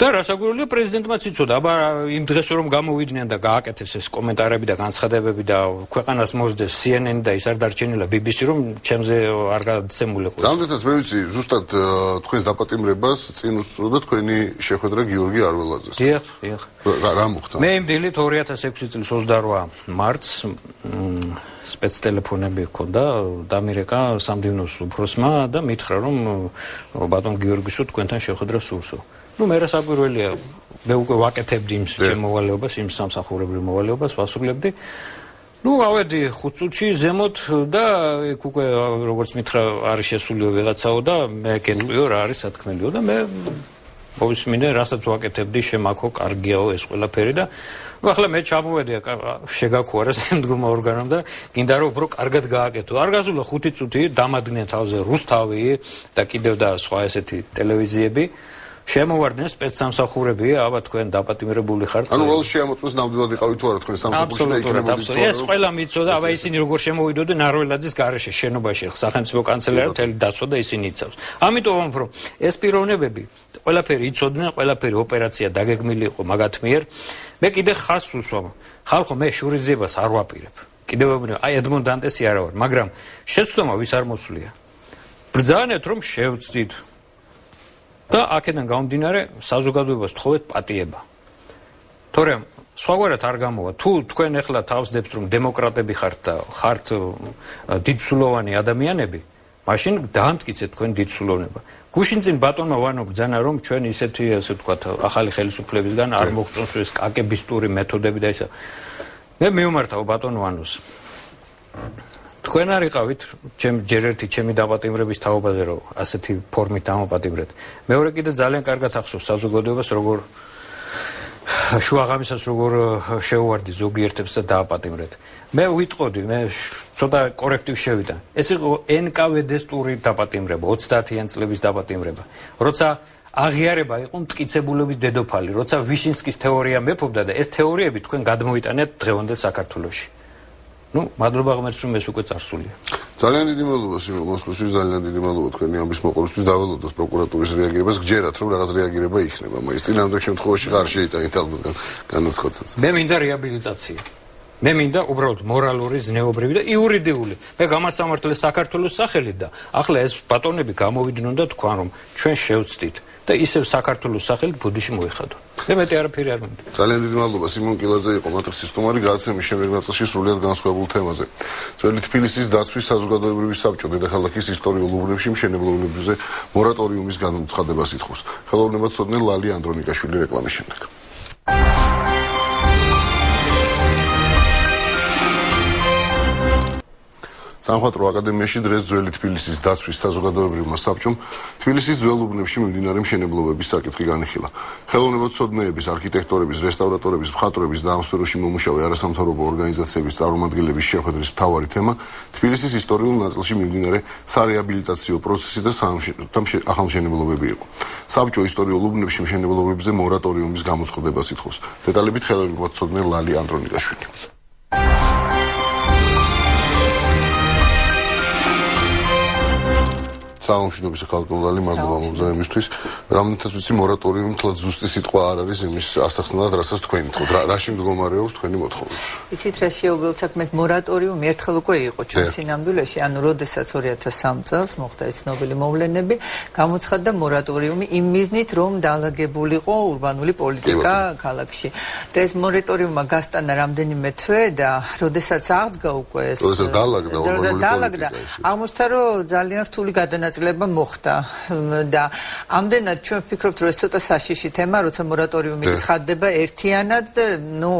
და რასაკვირველია პრეზიდენტმაც იცოდა, აბა იმ დღეს რომ გამოვიდნენ და გააკეთეს ეს კომენტარები და განცხადებები და ქვეყანას მოსდეს CNN და ის არ დარჩენილა BBC რომ ჩემზე არ გადაცემულიყო. რამდენადაც მე ვიცი, ზუსტად თქვენს დაპატიმრებას წინ უსწროდა თქვენი შეხვედრა გიორგი არველაძეს. დიახ. რა მოხდა? მე იმ დილით 2006 წლის 28 მარტს სპეცტელეფონები ჰქონდა დამირეკა სამდივნოს უფროსმა და მითხრა რომ ბატონ გიორგისო თქვენთან შეხვედრა სურსო. მე რასაკვირველია, მე უკვე ვაკეთებდი იმ შემოვალეობას, იმ სამსახურებრივ მოვალეობას ვასრულებდი. ავედი 5 წუთში ზემოთ და იქ უკვე როგორც მითხრა არის შესულიო ვიღაცაო და მე გეტყვიო რა არის სათქმელიო და მე მოვისმინე რასაც ვაკეთებდი შემაქო კარგიაო ეს ყველაფერი და ახლა მე ჩამოვედი შეგაქუარა შემდგომ ორგანომ და გინდა რომ უფრო კარგად გააკეთო. არ გასულა 5 წუთი დამადგნენ თავზე რუსთავი და კიდევ და სხვა ესეთი ტელევიზიები. შემოვარდნენ სპეცსამსახურები, აბა თქვენ დაპატიმრებული ხართ. ანუ რა შეამოწმეს ნამდვილად იყავით თუ არა თქვენ სამსახურში და იქნებოდით თუ არა. ეს ყველა მიცოდა, აბა ისინი როგორ შემოვიდოდნენ არველაძის გარეშე შენობაში, სახელმწიფო კანცელარია მთელი დაცვა და ისინი იცავს. ამიტომ ვამბობ, რომ ეს პიროვნებები ყველაფერი იცოდნენ, ყველაფერი ოპერაცია დაგეგმილი იყო მაგათ მიერ. მე კიდე ხაზს უსვამ. ხალხო, მე შურიზებას არ ვაპირებ. კიდევ ვეუბნები, აი ედმონ დანტესი არა ვარ, მაგრამ შეცდომა ვის არ მოსვლია. ბრძანეთ რომ შევწდით. და აქედან გამომდინარე საზოგადოებას თხოვეთ პატიება. თორემ სხვაგვარად არ გამოვა. თუ თქვენ ახლა თავს დებთ რომ დემოკრატები ხართ და ხართ დიდსულოვანი ადამიანები, მაშინ დაამტკიცეთ თქვენ დიდსულოვნება. გუშინ წინ ბატონმა ვანო ბრძანა რომ ჩვენ ისეთი ასე ვთქვათ ახალი ხელისუფლებისგან არ მოგწონს ეს კაკებისტური მეთოდები და ისა. მე მივმართავ ბატონ ვანოს. თქვენ არ იყავით ჯერ ერთი ჩემი დაპატიმრების თაობაზე რომ ასეთი ფორმით დამაპატიმრეთ. მეორე კიდე ძალიან კარგად ახსოვს საზოგადოებას როგორ შუაღამისას როგორ შეუვარდი ზოგიერთებს და დააპატიმრეთ. მე ვიტყოდი, მე ცოტა კორექტივ შევიდა. ეს იყო NKVD-სტური დაპატიმრება, 30-იან წლების დაპატიმრება. როცა აღიარება იყო მტკიცებულების დედოფალი, როცა ვიშინსკის თეორია მეფობდა და ეს თეორიები თქვენ გადმოიტანეთ დღევანდელ საქართველოში. მადლობა ღმერთს რომ ეს უკვე წარსულია. ძალიან დიდი მადლობა სიმონ მოსკოვში, ძალიან დიდი მადლობა თქვენი ამბის მოყოლისთვის. დაველოდოთ პროკურატურის რეაგირებას, გჯერათ რომ რაღაც რეაგირება იქნება, მაგრამ წინამდელ შემთხვევაში არ შეიტანეთ ალბათ განაცხადსაც. მე მინდა რეაბილიტაცია. მე მინდა უბრალოდ მორალური, ზნეობრივი და იურიდიული. მე გამასამართლე საქართველოს სახელით და ახლა ეს ბატონები გამოვიდნენ და თქვან რომ ჩვენ შევწდით და ისევ საქართველოს სახელით ბუდიში მოიხადო. მე მეტი არაფერი არ მინდა. ძალიან დიდი მადლობა სიმონ კილაძე იყო მატრიქსის სტუმარი გადაცემის შემდეგ ნაწილში სრულიად განსხვავებულ თემაზე. ძველი თბილისის დაცვის საზოგადოებრივი საბჭო დედაქალაქის ისტორიულ უბნებში მშენებლობებზე მორატორიუმის განუცხადებას ითხოვს. ხელოვნებაცოდნე ლალი ანდრონიკაშვილი რეკლამის შემდეგ. სამხატვრო აკადემიაში დღეს ძველი თბილისის დაცვის საზოგადოებრივმა საბჭომ თბილისის ძველ უბნებში მიმდინარე მშენებლობების საკითხი განიხილა. ხელოვნებაცოდნეების, არქიტექტორების, რესტავრატორების, მხატვრების და ამ სფეროში მომუშავე არასამთავრობო ორგანიზაციების წარმომადგენლების შეხვედრის მთავარი თემა თბილისის ისტორიულ ნაწილში მიმდინარე სარეაბილიტაციო პროცესი და ახალმშენებლობები იყო. საბჭო ისტორიულ უბნებში მშენებლობებზე მორატორიუმის გამოცხადებას ითხოვს. დეტალებით ხელოვნებაცოდნე ლალი ანდრონიკაშვილი. სამშვიდობის ხალხური მადლობა მოგზაურობისთვის. რამდენადაც ვიცი მორატორიუმი თლად ზუსტი სიტყვა არ არის იმის ასახსნელად, რასაც თქვენ ითხოვთ. რა მდგომარეობს თქვენი მოთხოვნა? იცით რა შეუბრალოდ საქმეს მორატორიუმი ერთხელ უკვე იყო ჩვენ სინამდვილეში, ანუ როდესაც 2003 წელს მოხდა ეს ცნობილი მოვლენები, გამოცხადდა მორატორიუმი იმ მიზნით, რომ დაალაგებულიყო ურბანული პოლიტიკა ქალაქში. და ეს მორატორიუმმა გასტანა რამდენიმე თვე და როდესაც აღდგა უკვე ეს როდესაც დაალაგდა ურბანული პოლიტიკა. აღმოჩნდა რომ ძალიან რთული გადანაწილება დაბეჭდილება მოხდა და ამდენად ჩვენ ვფიქრობთ რომ ეს ცოტა საშიში თემა როცა მორატორიუმი ცხადდება ერთიანად და ნუ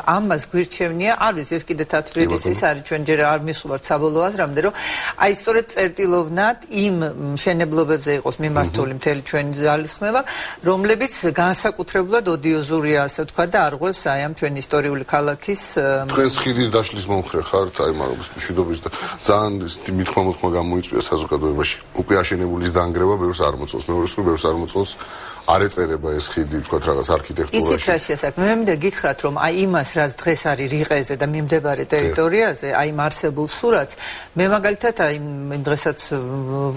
ამას გვირჩევნია არ ვიცი ეს კიდე თათბირის ის არის ჩვენ ჯერ არ მისულართ საბოლოო აზრამდე რომ აი სწორედ წერტილოვნად იმ მშენებლობებზე იყოს მიმართული მთელი ჩვენი ძალისხმევა რომლებიც განსაკუთრებულად ოდიოზურია ასე ვთქვა და არღვევს აი ამ ჩვენი ისტორიული ქალაქის თქვენს ხიდის დაშლის მომხრე ხართ აი მაგის მშვიდობის და ძალიან მithმა გამოიწვია საზოგადოებაში უკვე აშენებულის დაანგრევა ბევრს არ მოწონს მეორეს რომ ბევრს არ მოწონს არ ეწერება ეს ხიდი თქვა რაღაც არქიტექტურაში იცით რა შესაძლოა მე მინდა გითხრათ რომ აი იმას რაც დღეს არის რიყეზე და მიმდებარე ტერიტორიაზე აი იმ არსებულ სურათს მე მაგალითად აი იმ დღესაც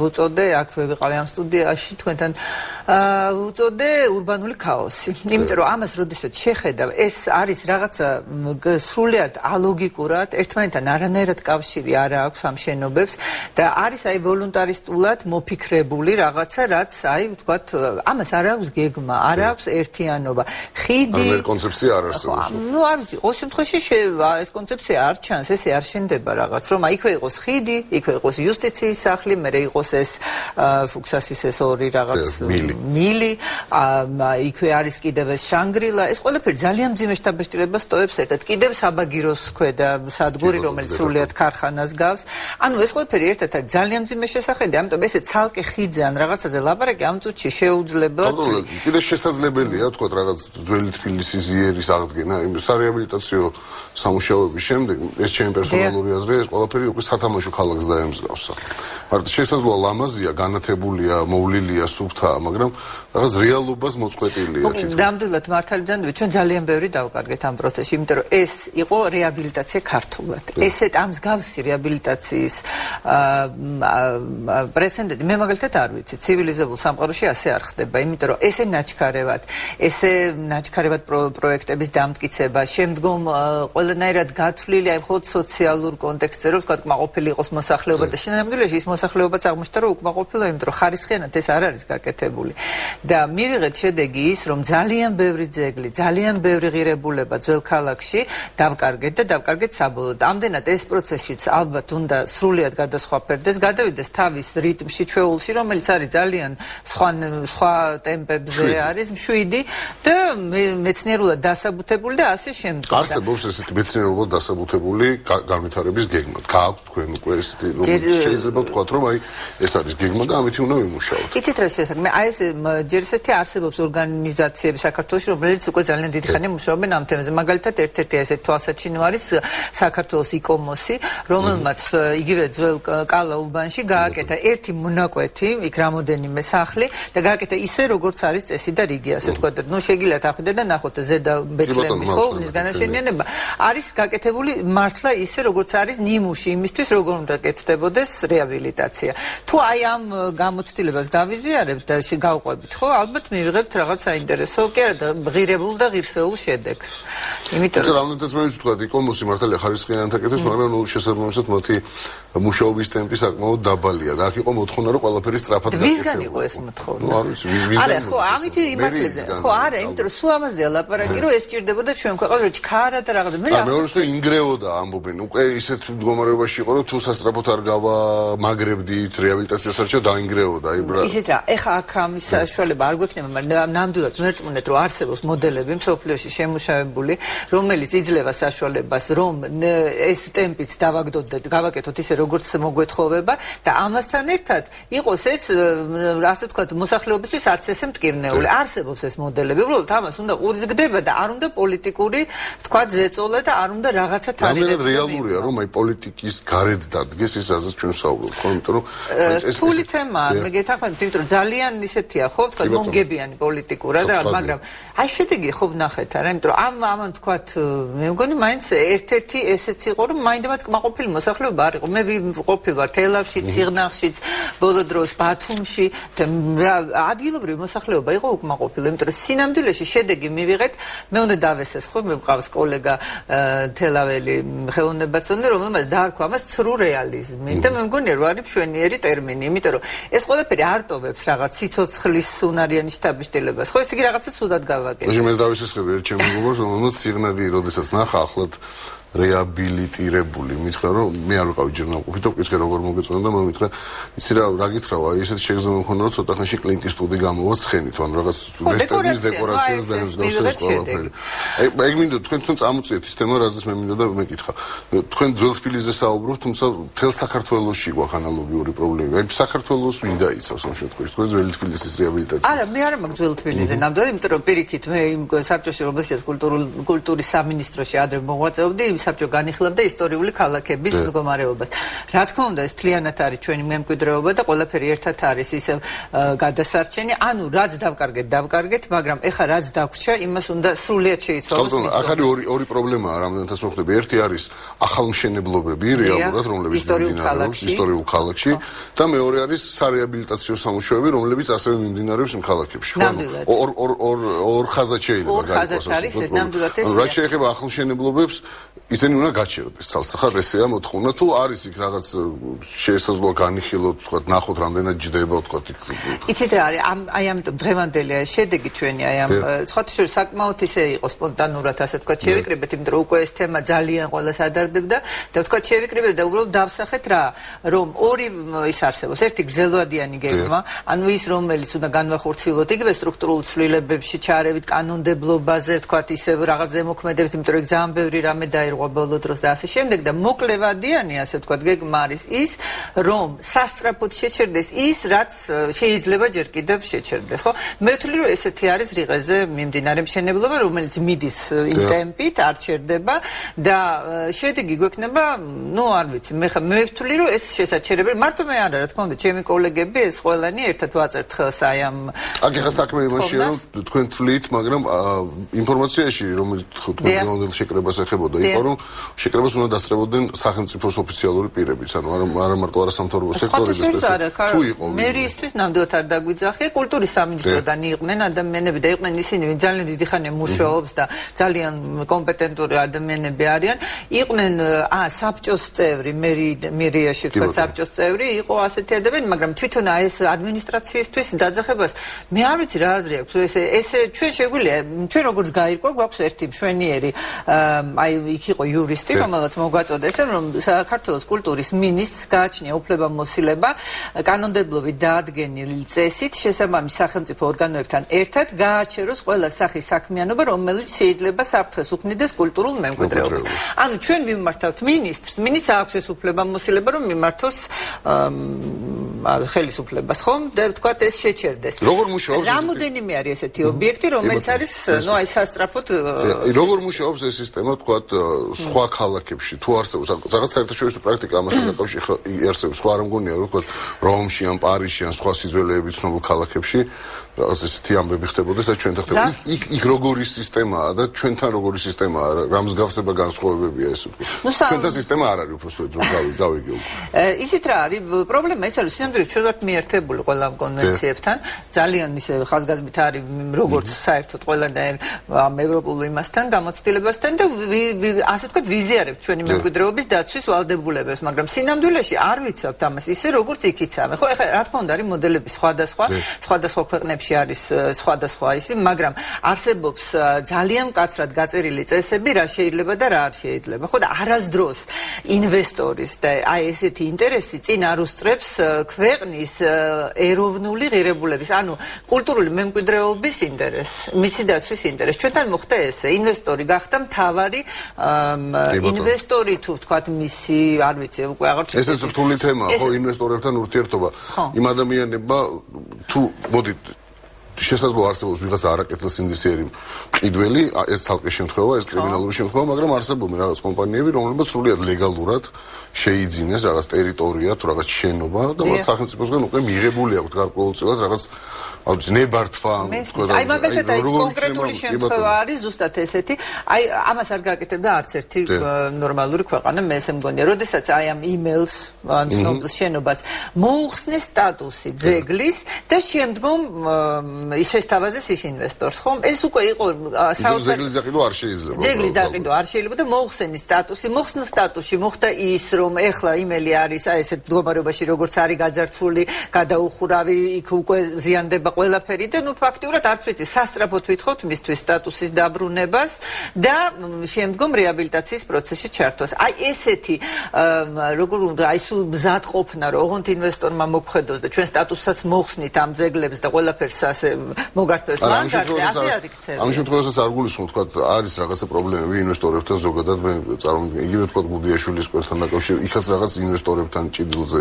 ვუწოდე აქ ვიყავი ამ სტუდიაში თქვენთან ვუწოდე ურბანული ქაოსი იმიტომ რომ ამას როდესაც შეხედავ ეს არის რაღაცა სრულიად ალოგიკურად ერთმანეთთან არანაირად კავშირი არ აქვს ამ შენობებს და არის აი ვოლუნტარისტულად მოფიქრებული რაღაცა რაც აი ვთქვათ ამას არ აქვს გეგმა არ აქვს ერთიანობა ხიდი ამ კონცეფცია არ არსებობს ნუ არ ვიცი ყოველ შემთხვევაში ეს კონცეფცია არ ჩანს ესე არ შენდება რაღაც რომ აიქვე იყოს ხიდი იქვე იყოს იუსტიციის სახლი მერე იყოს ეს ფუქსასის ეს ორი რაღაც მილი იქვე არის კიდევ ეს შანგრილა ეს ყველაფერი ძალიან მძიმე შთაბეჭდილებას ტოვებს ერთად კიდევ საბაგიროს ქვედა სადგური რომელიც სრულიად ქარხანას გავს ანუ ეს ყველაფერი ერთად არის ძალიან მძიმე შესახედი ამიტომ ესე ცალკე ხიდზე ან რაღაცაზე ლაპარაკი ამ წუთში შეუძლებლად კიდე შესაძლებელია თქვა რაღაც ძველი თბილისის იერის აღდგენა იმ სარეაბილიტაციო სამუშაოების შემდეგ ეს ჩემი პერსონალური აზრია ეს ყველაფერი უკვე სათამაშო ქალაქს დაემსგავსა მარტო შესაძლოა ლამაზია განათებულია მოვლილია სუფთაა მაგრამ რაღაც რეალობას მოწყვეტილია თვითონ ნამდვილად მართალია ჩვენ ძალიან ბევრი დავკარგეთ ამ პროცესში იმიტომ რომ ეს იყო რეაბილიტაცია ქართულად ესეთ ამ მსგავსი რეაბილიტაციის პრეცედენტი მე მაგალითად არ ვიცი ცივილიზებულ სამყაროში ასე არ ხდება იმიტომ რომ ესე ნაჩქარევად პროექტების დამტკიცება შემდგომ ყველანაირად გათვლილი აი მხოლოდ სოციალურ კონტექსტზე რომ ვთქვათ კმაყოფილი იყოს მოსახლეობა და შინაგანებაში ის მოსახლეობაც აღმოჩნდა რომ უკმაყოფილოა იმიტომ რომ ხარისხიანად ეს არ არის გაკეთებული და მივიღეთ შედეგი ის რომ ძალიან ბევრი ძეგლი ძალიან ბევრი ღირებულება ძველ ქალაქში დავკარგეთ საბოლოოდ ამდენად ეს პროცესშიც ალბათ უნდა სრულიად გადასხვაფერდეს გადავიდეს თავის რიტმში ჩვეულში რომელიც არის ძალიან სხვა ტემპებზე არის მშვიდი და მეცნიერულად დასაბუთებული და ასე შემდეგ. არსებობს ესეთი მეცნიერულად დასაბუთებული განვითარების გეგმა. გააქვთ თქვენ უკვე ესეთი შეიძლება ვთქვათ რომ აი ეს არის გეგმა და ამით უნდა ვიმუშაოთ. იცით რა შესაძლოა? აი ეს ჯერ ესეთი არსებობს ორგანიზაციები საქართველოში რომლებიც უკვე ძალიან დიდი ხანი მუშაობენ ამ თემაზე. მაგალითად ერთ-ერთი ესეთი თვალსაჩინო არის საქართველოს იკომოსი, რომელმაც იგივე ძველ კალა-უბანში გააკეთა ერთი მონაკვეთი, იქ რამოდენიმე სახლი და გააკეთა ისე როგორც არის წესი და რიგი ასე თქვა და ნუ შეგიძლიათ ახვიდე და ნახოთ ზედა ბეთლემის ხოლმის განაშენიანება არის გაკეთებული მართლა ისე როგორც არის ნიმუში იმისთვის როგორ უნდა გაკეთდებოდეს რეაბილიტაცია თუ აი ამ გამოცდილებას გავიზიარებთ და გავყვებით ხო ალბათ მივიღებთ რაღაც საინტერესო კი არა და ღირებულ და ღირსეულ შედეგს იმიტომ რომ რამოდენიც მე ვთქვა იკომოსი მართალია ხარისხიანად აკეთებს მაგრამ ნუ შესაბამისად მათი მუშაობის ტემპი საკმაოდ დაბალია და აქ იყო მოთხოვნა რომ ყველაფერი სწრაფად გაკეთდეს ვისგან იყო ეს მოთხოვნა ნუ არ ვიცი ვისგან არა ხო ამით იმართებდა ხო არა იმიტომ რომ სულ ამაზეა ლაპარაკი რომ ეს ჭირდებოდა ჩვენ ქვეყანაში ჩქარა და რაღაცა მე მეორე რომ ინგრეოდა ამბობენ უკვე ისეთ მდგომარეობაში იყო რომ თუ სასწრაფოდ არ გავამაგრებდით რეაბილიტაციას არჩევ დაინგრეოდა აი ბრა ისეთ რა ეხა აქ ამის საშუალება არ გვექნება მაგრამ ნამდვილად მერწმუნეთ რომ არსებობს მოდელები მსოფლიოში შემუშავებული რომელიც იძლევა საშუალებას რომ ეს ტემპიც დავაგდოთ და გავაკეთოთ ისე როგორც მოგვეთხოვება და ამასთან ერთად იყოს ეს ასე ვთქვათ მოსახლეობისთვის არც ესე მტკივნეული არსებობს ეს მოდელები უბრალოდ ამას უნდა უძგდება და არ უნდა პოლიტიკური ვთქვათ ზეწოლა და არ უნდა რაღაცა თარიღი რამდენად რეალურია რომ აი პოლიტიკის გარეთ დადგეს ის რაზეც ჩვენ ვსაუბრობთ ხო იმიტომ რომ ეს თული თემაა მე გეთახმებით იმიტომ რომ ძალიან ისეთია ხო ვთქვათ მომგებიანი პოლიტიკურად და მაგრამ აი შედეგი ხო ვნახეთ არა იმიტომ რომ ამან ვთქვათ მე მგონი მაინც ერთ-ერთი ესეც იყო რომ მაინდამაც კმაყოფილი მოსახლეობა არ იყო მე ვყოფილ ვარ თელავში ციღნაღშიც ბოლო დროს ბათუმში და ადგილობრივი მოსახლეობა იყო უკმაყოფილი იმიტომ რომ სინამდვილეში შედეგი მივიღეთ მე უნდა დავესეს ხო მე მყავს კოლეგა თელაველი ხელოვნებაცონე რომელმაც დაარქვა ამას ცრუ რეალიზმი და მე მგონია რომ არის მშვენიერი ტერმინი იმიტომ რომ ეს ყველაფერი არ ტოვებს რაღაც სიცოცხლის უნარიანი შთაბეჭდილებას ხო ეს იგი რაღაცა სუდად გავაკეთე მე დავესესხები ერთ ჩემს მეგობრს რომელმაც სიღნაღი როდესაც ნახა ახლად რეაბილიტირებული. მითხრა რომ მე არ ვიყავი ჯერ ნაყოფი და ვკითხე როგორ მოგეწონა და მე მითხრა იცი რა გაკითხრავ აი ესეთ შეგრძნება მქონდა რომ ცოტა ხანში კლინტის სტუდი გამოვა ცხენით ან რაღაც ვესტერნის დეკორაციას და მსგავსებს ყველაფერი. ეგ მინდოდა თქვენ წამოწიეთ ის თემა რაზეც მე მინდოდა მეკითხა. თქვენ ძველ თბილისზე საუბრობთ, თუმცა მთელ საქართველოში გვაქვს ანალოგიური პრობლემები. აი საქართველოს ვინ დაიცავს ამ შემთხვევაში? თქვენ ძველი თბილისის რეაბილიტაცია. არა, მე არ მაქვს ძველ თბილისზე ნამდვილად, იმიტომ რომ პირიქით მე იმ საბჭოში რომელსაც კულტურის სამინისტროში ადრე მოღვაწეობდი, იმ საბჭო განიხილავდა ისტორიული ქალაქების მდგომარეობას. რა თქმა უნდა, ეს მთლიანად არის ჩვენი მემკვიდრეობა და ყველაფერი ერთად არის ისე გადასარჩენი. ანუ რაც დავკარგეთ, მაგრამ ეხა რაც დაგვრჩა, იმას უნდა სრულიად შეიცვალოს. აქ არის ორი პრობლემაა, რამდენადაც მოხდება. ერთი არის ახალმშენებლობები რეალურად, რომლებიც მიმდინარეობს ისტორიულ ქალაქში და მეორე არის სარეაბილიტაციო სამუშაოები, რომლებიც ასევე მიმდინარეობს იმ ქალაქებში. ორ ხაზად შეიძლება გაიყვანოს. რაც შეეხება ახალმშენებლობებს, ისინი უნდა გაჩერდეს ცალსახად, ესეა მოთხოვნა. თუ არის იქ რაღაც შესაძლოა განიხილოთ, თქვა, ნახოთ რამდენად ჯდება, თქვა. იცით რა არის, აი ამიტომ დღევანდელია შედეგი ჩვენი, აი ამ სხვათა შორის საკმაოდ ისე იყო სპონტანურად, ასე თქვა, შევიკრიბეთ, იმიტომ რომ უკვე ეს თემა ძალიან ყველას ადარდებდა და თქვა, შევიკრიბეთ და უბრალოდ დავსახეთ რა, რომ ორი ის არსებობს, ერთი გრძელვადიანი გეგმა, ანუ ის რომელიც უნდა განვახორციელოთ იგივე სტრუქტურულ ცვლილებებში ჩარევით კანონმდებლობაზე, თქვა, ისე რაღაც ზემოქმედებით, იმიტომ რომ ძალიან ბევრი რამე დაირღვა ბოლო დროს და ასე შემდეგ და მოკლევადიანი, ასე თქვა, გეგმა არის ის, რომ სასწრაფოდ შეჩერდეს ის, რაც შეიძლება ჯერ კიდევ შეჩერდეს, ხო? მე ვთვლი, რომ ესეთი არის რიყეზე მიმდინარე მშენებლობა, რომელიც მიდის იმ ტემპით, არ ჩერდება და შედეგი გვექნება, ნუ არ ვიცი, მე ვთვლი, რომ ეს შესაჩერებელი, მარტო მე არა, რა თქმა უნდა, ჩემი კოლეგები ეს ყველანი ერთად ვაწერთ ხელს აი ამ აქ ეხა საქმე იმაშია, რომ თქვენ თვლით, მაგრამ ინფორმაციაში, რომელიც თქვენ შეკრებას ეხებოდა, იყო რომ შეკრებას უნდა დასწრებოდნენ სახელმწიფოს ოფიციალური პირებიც, ანუ არა მარტო არასამთავრობო სექტორი, თუ იყო მერიისთვის ნამდვილად არ დაგვიძახია, კულტურის სამინისტროდან იყვნენ ადამიანები და იყვნენ ისინი, ვინც ძალიან დიდი ხანია მუშაობს და ძალიან კომპეტენტური ადამიანები არიან, იყვნენ საბჭოს წევრი, მერიაში თქვა საბჭოს წევრი, იყო ასეთი ადამიანი, მაგრამ თვითონ ეს ადმინისტრაციისთვის დაძახებას მე არ ვიცი რა აზრი აქვს, ესე ჩვენ შეგვიძლია, ჩვენ როგორც გაირკვა, გვაქვს ერთი მშვენიერი, აი იქ იყო იურისტი, რომელსაც მოგვაწოდა ესე, რომ საქართველოს კულტურის მინისტრს გააჩნია უფლებამოსილება კანონმდებლობით დაადგენილი წესით შესაბამის სახელმწიფო ორგანოებთან ერთად გააჩეროს ყველა სახის საქმიანობა, რომელიც შეიძლება საფრთხეს უქმნიდეს კულტურულ მემკვიდრეობას. ანუ ჩვენ მიმართავთ მინისტრს, მინისტრს აქვს ეს უფლებამოსილება, რომ მიმართოს ხელისუფლებას, ხომ? და თქვა ეს შეჩერდეს. როგორ მუშაობს? რამოდენიმე არის ესეთი ობიექტი, რომელიც არის, ნუ აი სასწრაფოდ როგორ მუშაობს ეს სისტემა, თქვა, სხვა ქალაქებში, თუ არსებობს რაღაც საერთაშორისო პრაქტიკა ამასთან დაკავშირებით არსებობს, სხვა არ მგონია, რომ თქვა, რომში ან პარიზში ან სხვა სიძველეებით ცნობილ ქალაქებში რაღაც ესეთი ამბები ხდებოდეს და ჩვენთან ხდება. იქ როგორი სისტემაა და ჩვენთან როგორი სისტემაა, რა მსგავსება განსხვავებებია ეს უკვე. ჩვენთან სისტემა არ არის უბრალოდ რომ გავიგე უკვე. ისიც რა არის, პრობლემა ის არის, სინამდვილეში ჩვენ ვართ მიერთებული ყველა ამ კონვენციებთან, ძალიან ისე ხაზგასმით არის როგორც საერთოდ ყველანაირ ამ ევროპულ იმასთან, გამოცდილებასთან და ასე ვთქვათ, ვიზიარებთ ჩვენი მემკვიდრეობის დაცვის ვალდებულებას, მაგრამ სინამდვილეში არ ვიცავთ ამას ისე როგორც იქ იცავენ. ხო, ეხლა რა თქმა უნდა არის მოდელები სხვადასხვა ქვეყნებში არის სხვადასხვა ისი, მაგრამ არსებობს ძალიან მკაცრად გაწერილი წესები, რა შეიძლება და რა არ შეიძლება. ხო და არასდროს ინვესტორის და აი ესეთი ინტერესი წინ არ უსწრებს ქვეყნის ეროვნული ღირებულების, ანუ კულტურული მემკვიდრეობის ინტერესს, მისი დაცვის ინტერესს. ჩვენთან მოხდა ესე, ინვესტორი გახდა მთავარი ინვესტორი თუ ვთქვათ მისი, არ ვიცი, უკვე აღარ ვიცი. ესეც რთული თემაა, ხო, ინვესტორებთან ურთიერთობა. იმ ადამიანებმა თუ მოდით შესაძლოა არსებობს ვიღაც არაკეთილსინდისიერი მყიდველი, ეს ცალკე შემთხვევა, ეს კრიმინალური შემთხვევა, მაგრამ არსებობენ რაღაც კომპანიები, რომლებიც სრულიად ლეგალურად შეიძინეს რაღაც ტერიტორია თუ რაღაც შენობა და მათ სახელმწიფოსგან უკვე მიღებული აქვს გარკვეულწილად რაღაც ალბათ ნებართვა, აი მაგალითად აი კონკრეტული შემთხვევა არის ზუსტად ესეთი, აი ამას არ გააკეთებდა არც ერთი ნორმალური ქვეყანა, მე ესე მგონია, როდესაც აი ამ იმეილს ან ცნობილ შენობას მოუხსნეს სტატუსი ძეგლის და შემდგომ შესთავაზეს ის ინვესტორს, ხომ? ეს უკვე იყო ძეგლის გაყიდვა არ შეიძლება. ძეგლის გაყიდვა არ შეიძლება და მოუხსენის სტატუსი, მოხსნილ სტატუსში მოხდა ის, რომ ეხლა იმელი არის აი ესეთ მდგომარეობაში, როგორც არის გაძარცვული, გადაუხურავი, იქ უკვე ზიანდება ყველაფერი და ნუ ფაქტიურად არც ვიცი, სასწრაფოდ ვითხოვთ მისთვის სტატუსის დაბრუნებას და შემდგომ რეაბილიტაციის პროცესში ჩართვას. აი ესეთი როგორ უნდა აი სულ მზად ყოფნა, რომ ოღონდ ინვესტორმა მოგხედოს და ჩვენ სტატუსსაც მოხსნით ამ ძეგლებს და ყველაფერს ასე მოგართვევთ ლანდშაფტზე, ასე არ იქცევა. ამ შემთხვევაში არ გულისხმობ, თქვა არის რაღაცა პრობლემები ინვესტორებთან ზოგადად, მე წარმოვიდგინე, იგივე თქვა გუდიაშვილის კვერთან დაკავშირებით, იქაც რაღაც ინვესტორებთან ჭიდილზე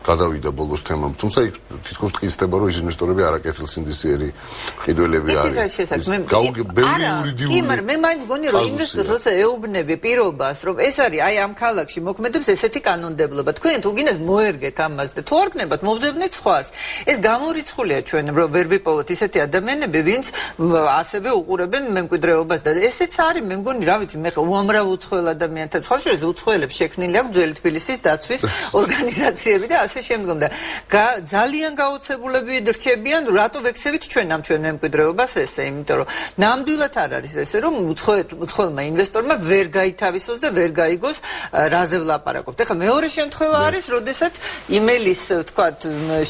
გადავიდა ბოლოს თემა, თუმცა იქ თითქოს ტყისდება, რომ ის ინვესტორები არაკეთილ სინდისიერი ყიდველები არის. ბევრი იურიდიული. კი, მაგრამ მე მაინც გონი რომ ინვესტორს როცა ეუბნები პირობას, რომ ეს არის აი ამ ქალაქში მოქმედებს ესეთი კანონმდებლობა. თქვენ თუ გინდათ მოერგეთ ამას და თუ არ გნებათ მოვძებნეთ სხვას. ეს გამორიცხულია ჩვენ რომ ვერ ვიპოვოთ ისეთი ადამიანები, ვინც ასევე უყურებენ მემკვიდრეობას და ესეც არის მე მგონი რა ვიცი მე უამრავ უცხოელ ადამიანთან ხოშეს უცხოელებს შექმნილი აქვს ძველი თბილისის დაცვის ორგანიზაციები და ასე შემდგომ და ძალიან გაოცებულები რჩებიან რატო ვექცევით ჩვენ ამ ჩვენ მემკვიდრეობას ესე იმიტომ რომ ნამდვილად არ არის ესე რომ უცხოელმა ინვესტორმა ვერ გაითავისოს და ვერ გაიგოს რაზე ვლაპარაკობთ. ეხლა მეორე შემთხვევა არის როდესაც იმელის თქვათ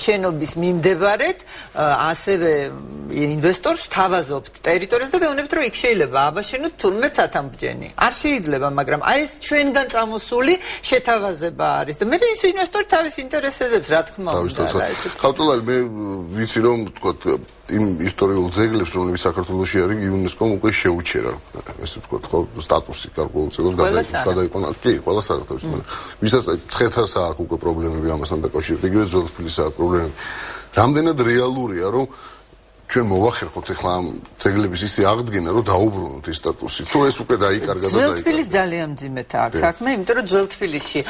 შენობის მიმდებარედ ასევე ინვესტორს თავაზობთ ტერიტორიას და ვეუბნებთ რომ იქ შეიძლება აბაშენოთ თურმე ცათამბჯენი. არ შეიძლება, მაგრამ აი ეს ჩვენგან წამოსული შეთავაზება არის და მე ის ინვესტორი თავის ინტერესებს რა თქმა უნდა. ქავტოლალი მე ვიცი რომ თქვათ იმ ისტორიულ ძეგლებს რომლებიც საქართველოში არის იუნესკომ უკვე შეუჩერა ესე ვთქვათ ხო სტატუსი გარკვეულწილად გადაიყვანა კი ყველა საერთოდ ვისაც ცხეთას აქვს უკვე პრობლემები ამასთან დაკავშირებით იგივე ძველთბილისს აქვს პრობლემები რამდენად რეალურია რომ ჩვენ მოვახერხოთ ახლა ამ ძეგლების ისე აღდგენა რომ დაუბრუნოთ ეს სტატუსი თუ ეს უკვე დაიკარგა და დაიკარგა ძველთბილის ძალიან მძიმედ აქვს საქმე იმიტომ რომ ძველთბილისში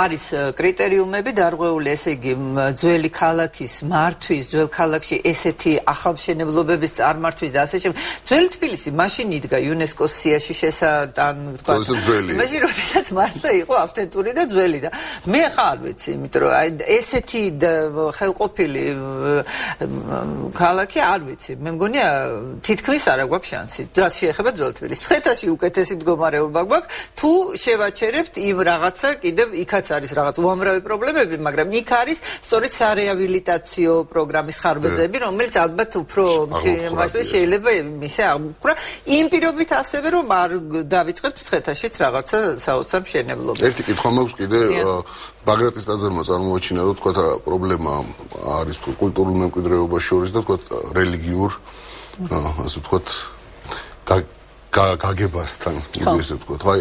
არის კრიტერიუმები დარღვეული ესე იგი ძველი ქალაქის მართვის ძველ ქალაქში ესეთი ახალშენებლობების წარმართვის და ასე შემდეგ ძველი თბილისი მაშინ იდგა იუნესკოს სიაში შესატან თქვა მაშინ როდესაც მართლა იყო ავთენტური და ძველი და მე ხა არ ვიცი იმიტომ რომ აი ესეთი ხელყოფილი ქალაქი არ ვიცი, მე მგონია თითქმის არა გვაქვს შანსი. რაც შეეხება ძველთბილისს. ცხეთაში უკეთესი მდგომარეობა გვაქვს, თუ შევაჩერებთ იმ რაღაცა, კიდევ იქაც არის რაღაც უამრავი პრობლემები, მაგრამ იქ არის სწორედ სარეაბილიტაციო პროგრამის ხარბეზები, რომელიც ალბათ უფრო შეიძლება მისე აღმოხვრა. იმ პირობით ასევე რომ არ დავიწყებთ ცხეთაშიც რაღაცა საოცარ მშენებლობას. ერთი კითხვა მაქვს კიდე ბაგრატის ტაძარმა წარმოაჩინა რომ თქვა პრობლემა არის კულტურულ მემკვიდრეობას შორის და თქვა რელიგიურ ასე ვთქვათ გაგებასთან ისე ვთქვათ აი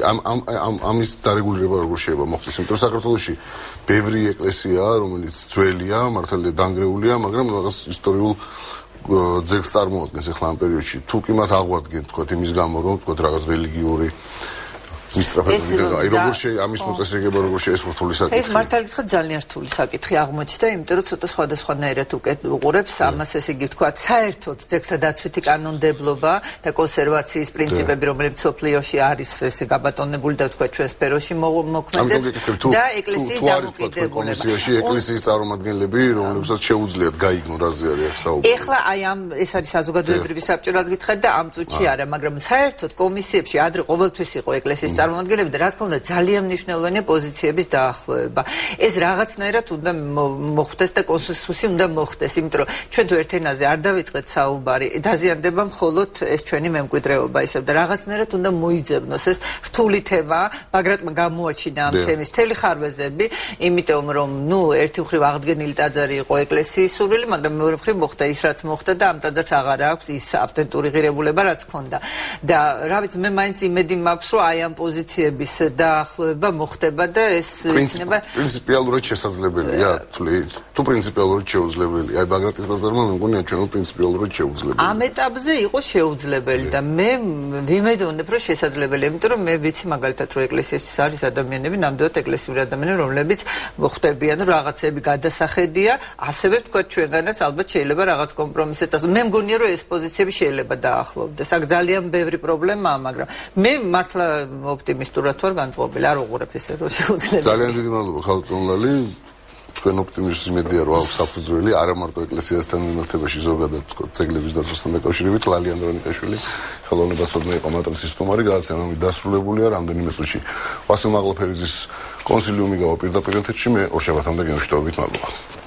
ამის დარეგულირება როგორ შეიძლება მოხდეს იმიტომ რომ საქართველოში ბევრი ეკლესიაა რომელიც ძველია მართალია დანგრეულია მაგრამ რაღაც ისტორიულ ძეგლს წარმოადგენს ახლა ამ პერიოდში თუ კი მათ აღვადგენთ ვთქვათ იმის გამო რომ ვთქვათ რაღაც რელიგიური აი როგორ ამის მოწესრიგება როგორ შეესწრთული საკითხი ეს მართალი გითხრათ ძალიან რთული საკითხი აღმოჩნდა იმიტომ რომ ცოტა სხვადასხვანაირად უყურებს ამას ესე იგი ვთქვათ საერთოდ ძეგლთა დაცვითი კანონმდებლობა და კონსერვაციის პრინციპები რომლებიც სოფლიოში არის ესე გაბატონებული და ვთქვათ ჩვენ სფეროში მოქმედებს და ეკლესიის დამოუკიდებლობა კომისიაში ეკლესიის წარმომადგენლები რომლებსაც შეუძლიათ გაიგნო რაზე არის საუბარი ეხლა აი ამ ეს არის საზოგადოებრივი საბჭოად გითხრათ და ამ წუთში არა მაგრამ საერთოდ კომისიებში ადრე ყოველთვის იყო ეკლესიის წარმომადგენლები და რა თქმა უნდა ძალიან მნიშვნელოვანია პოზიციების დაახლოება. ეს რაღაცნაირად უნდა მოხდეს და კონსენსუსი უნდა მოხდეს, იმიტომ რომ ჩვენ თუ ერთ ენაზე არ დავიწყეთ საუბარი, დაზიანდება მხოლოდ ეს ჩვენი მემკვიდრეობა ისევ და რაღაცნაირად უნდა მოიძებნოს ეს რთული თემა, ბაგრატმა გამოაჩინა ამ თემის მთელი ხარვეზები, იმიტომ რომ ნუ ერთი მხრივ აღდგენილი ტაძარი იყო ეკლესიის სურვილი, მაგრამ მეორე მხრივ მოხდა ის რაც მოხდა და ამ ტაძარს აღარ აქვს ის ავთენტური ღირებულება რაც ქონდა. და რა ვიცი მე მაინც იმედი მაქვს რომ აი ამ პოზიციების დაახლოება მოხდება და ეს იქნება პრინციპიალურად შესაძლებელია თუ პრინციპიალურად შეუძლებელია აი ბაგრატის ტაძარმა მე მგონია ჩვენ პრინციპიალურად შეუძლებელია ამ ეტაპზე იყო შეუძლებელი და მე ვიმედოვნებ რომ შესაძლებელია იმიტომ რომ მე ვიცი მაგალითად რომ ეკლესიაში არის ადამიანები ნამდვილად ეკლესიური ადამიანები რომლებიც მოხდებიან რომ რაღაცები გადასახედია ასევე თქვა ჩვენგანაც ალბათ შეიძლება რაღაც კომპრომისიც მე მგონია რომ ეს პოზიციები შეიძლება დაახლოვდეს აქ ძალიან ბევრი პრობლემაა მაგრამ მე მართლა ოპტიმისტურად ვარ განწყობილი არ უყურებ ესე რომ შეუძლებელი ძალიან დიდი მადლობა ხალხონლალი თქვენ ოპტიმიზმებია რომ აქვს საფუძველი არა მარტო ეკლესიასთან მიმართებაში ზოგადად თქო ძეგლების დაცვასთან დაკავშირებით ლალი ანდრონიკაშვილი ხელოვნებაცოდნე იყო მატრიცის სტუმარი გადაცემა დასრულებულია რამდენიმე წუთში ვასილ მაღლაფერიძის კონსილიუმი გავა პირდაპირ ეთერში მე ორშაბათამდე გემშვიდობით მადლობა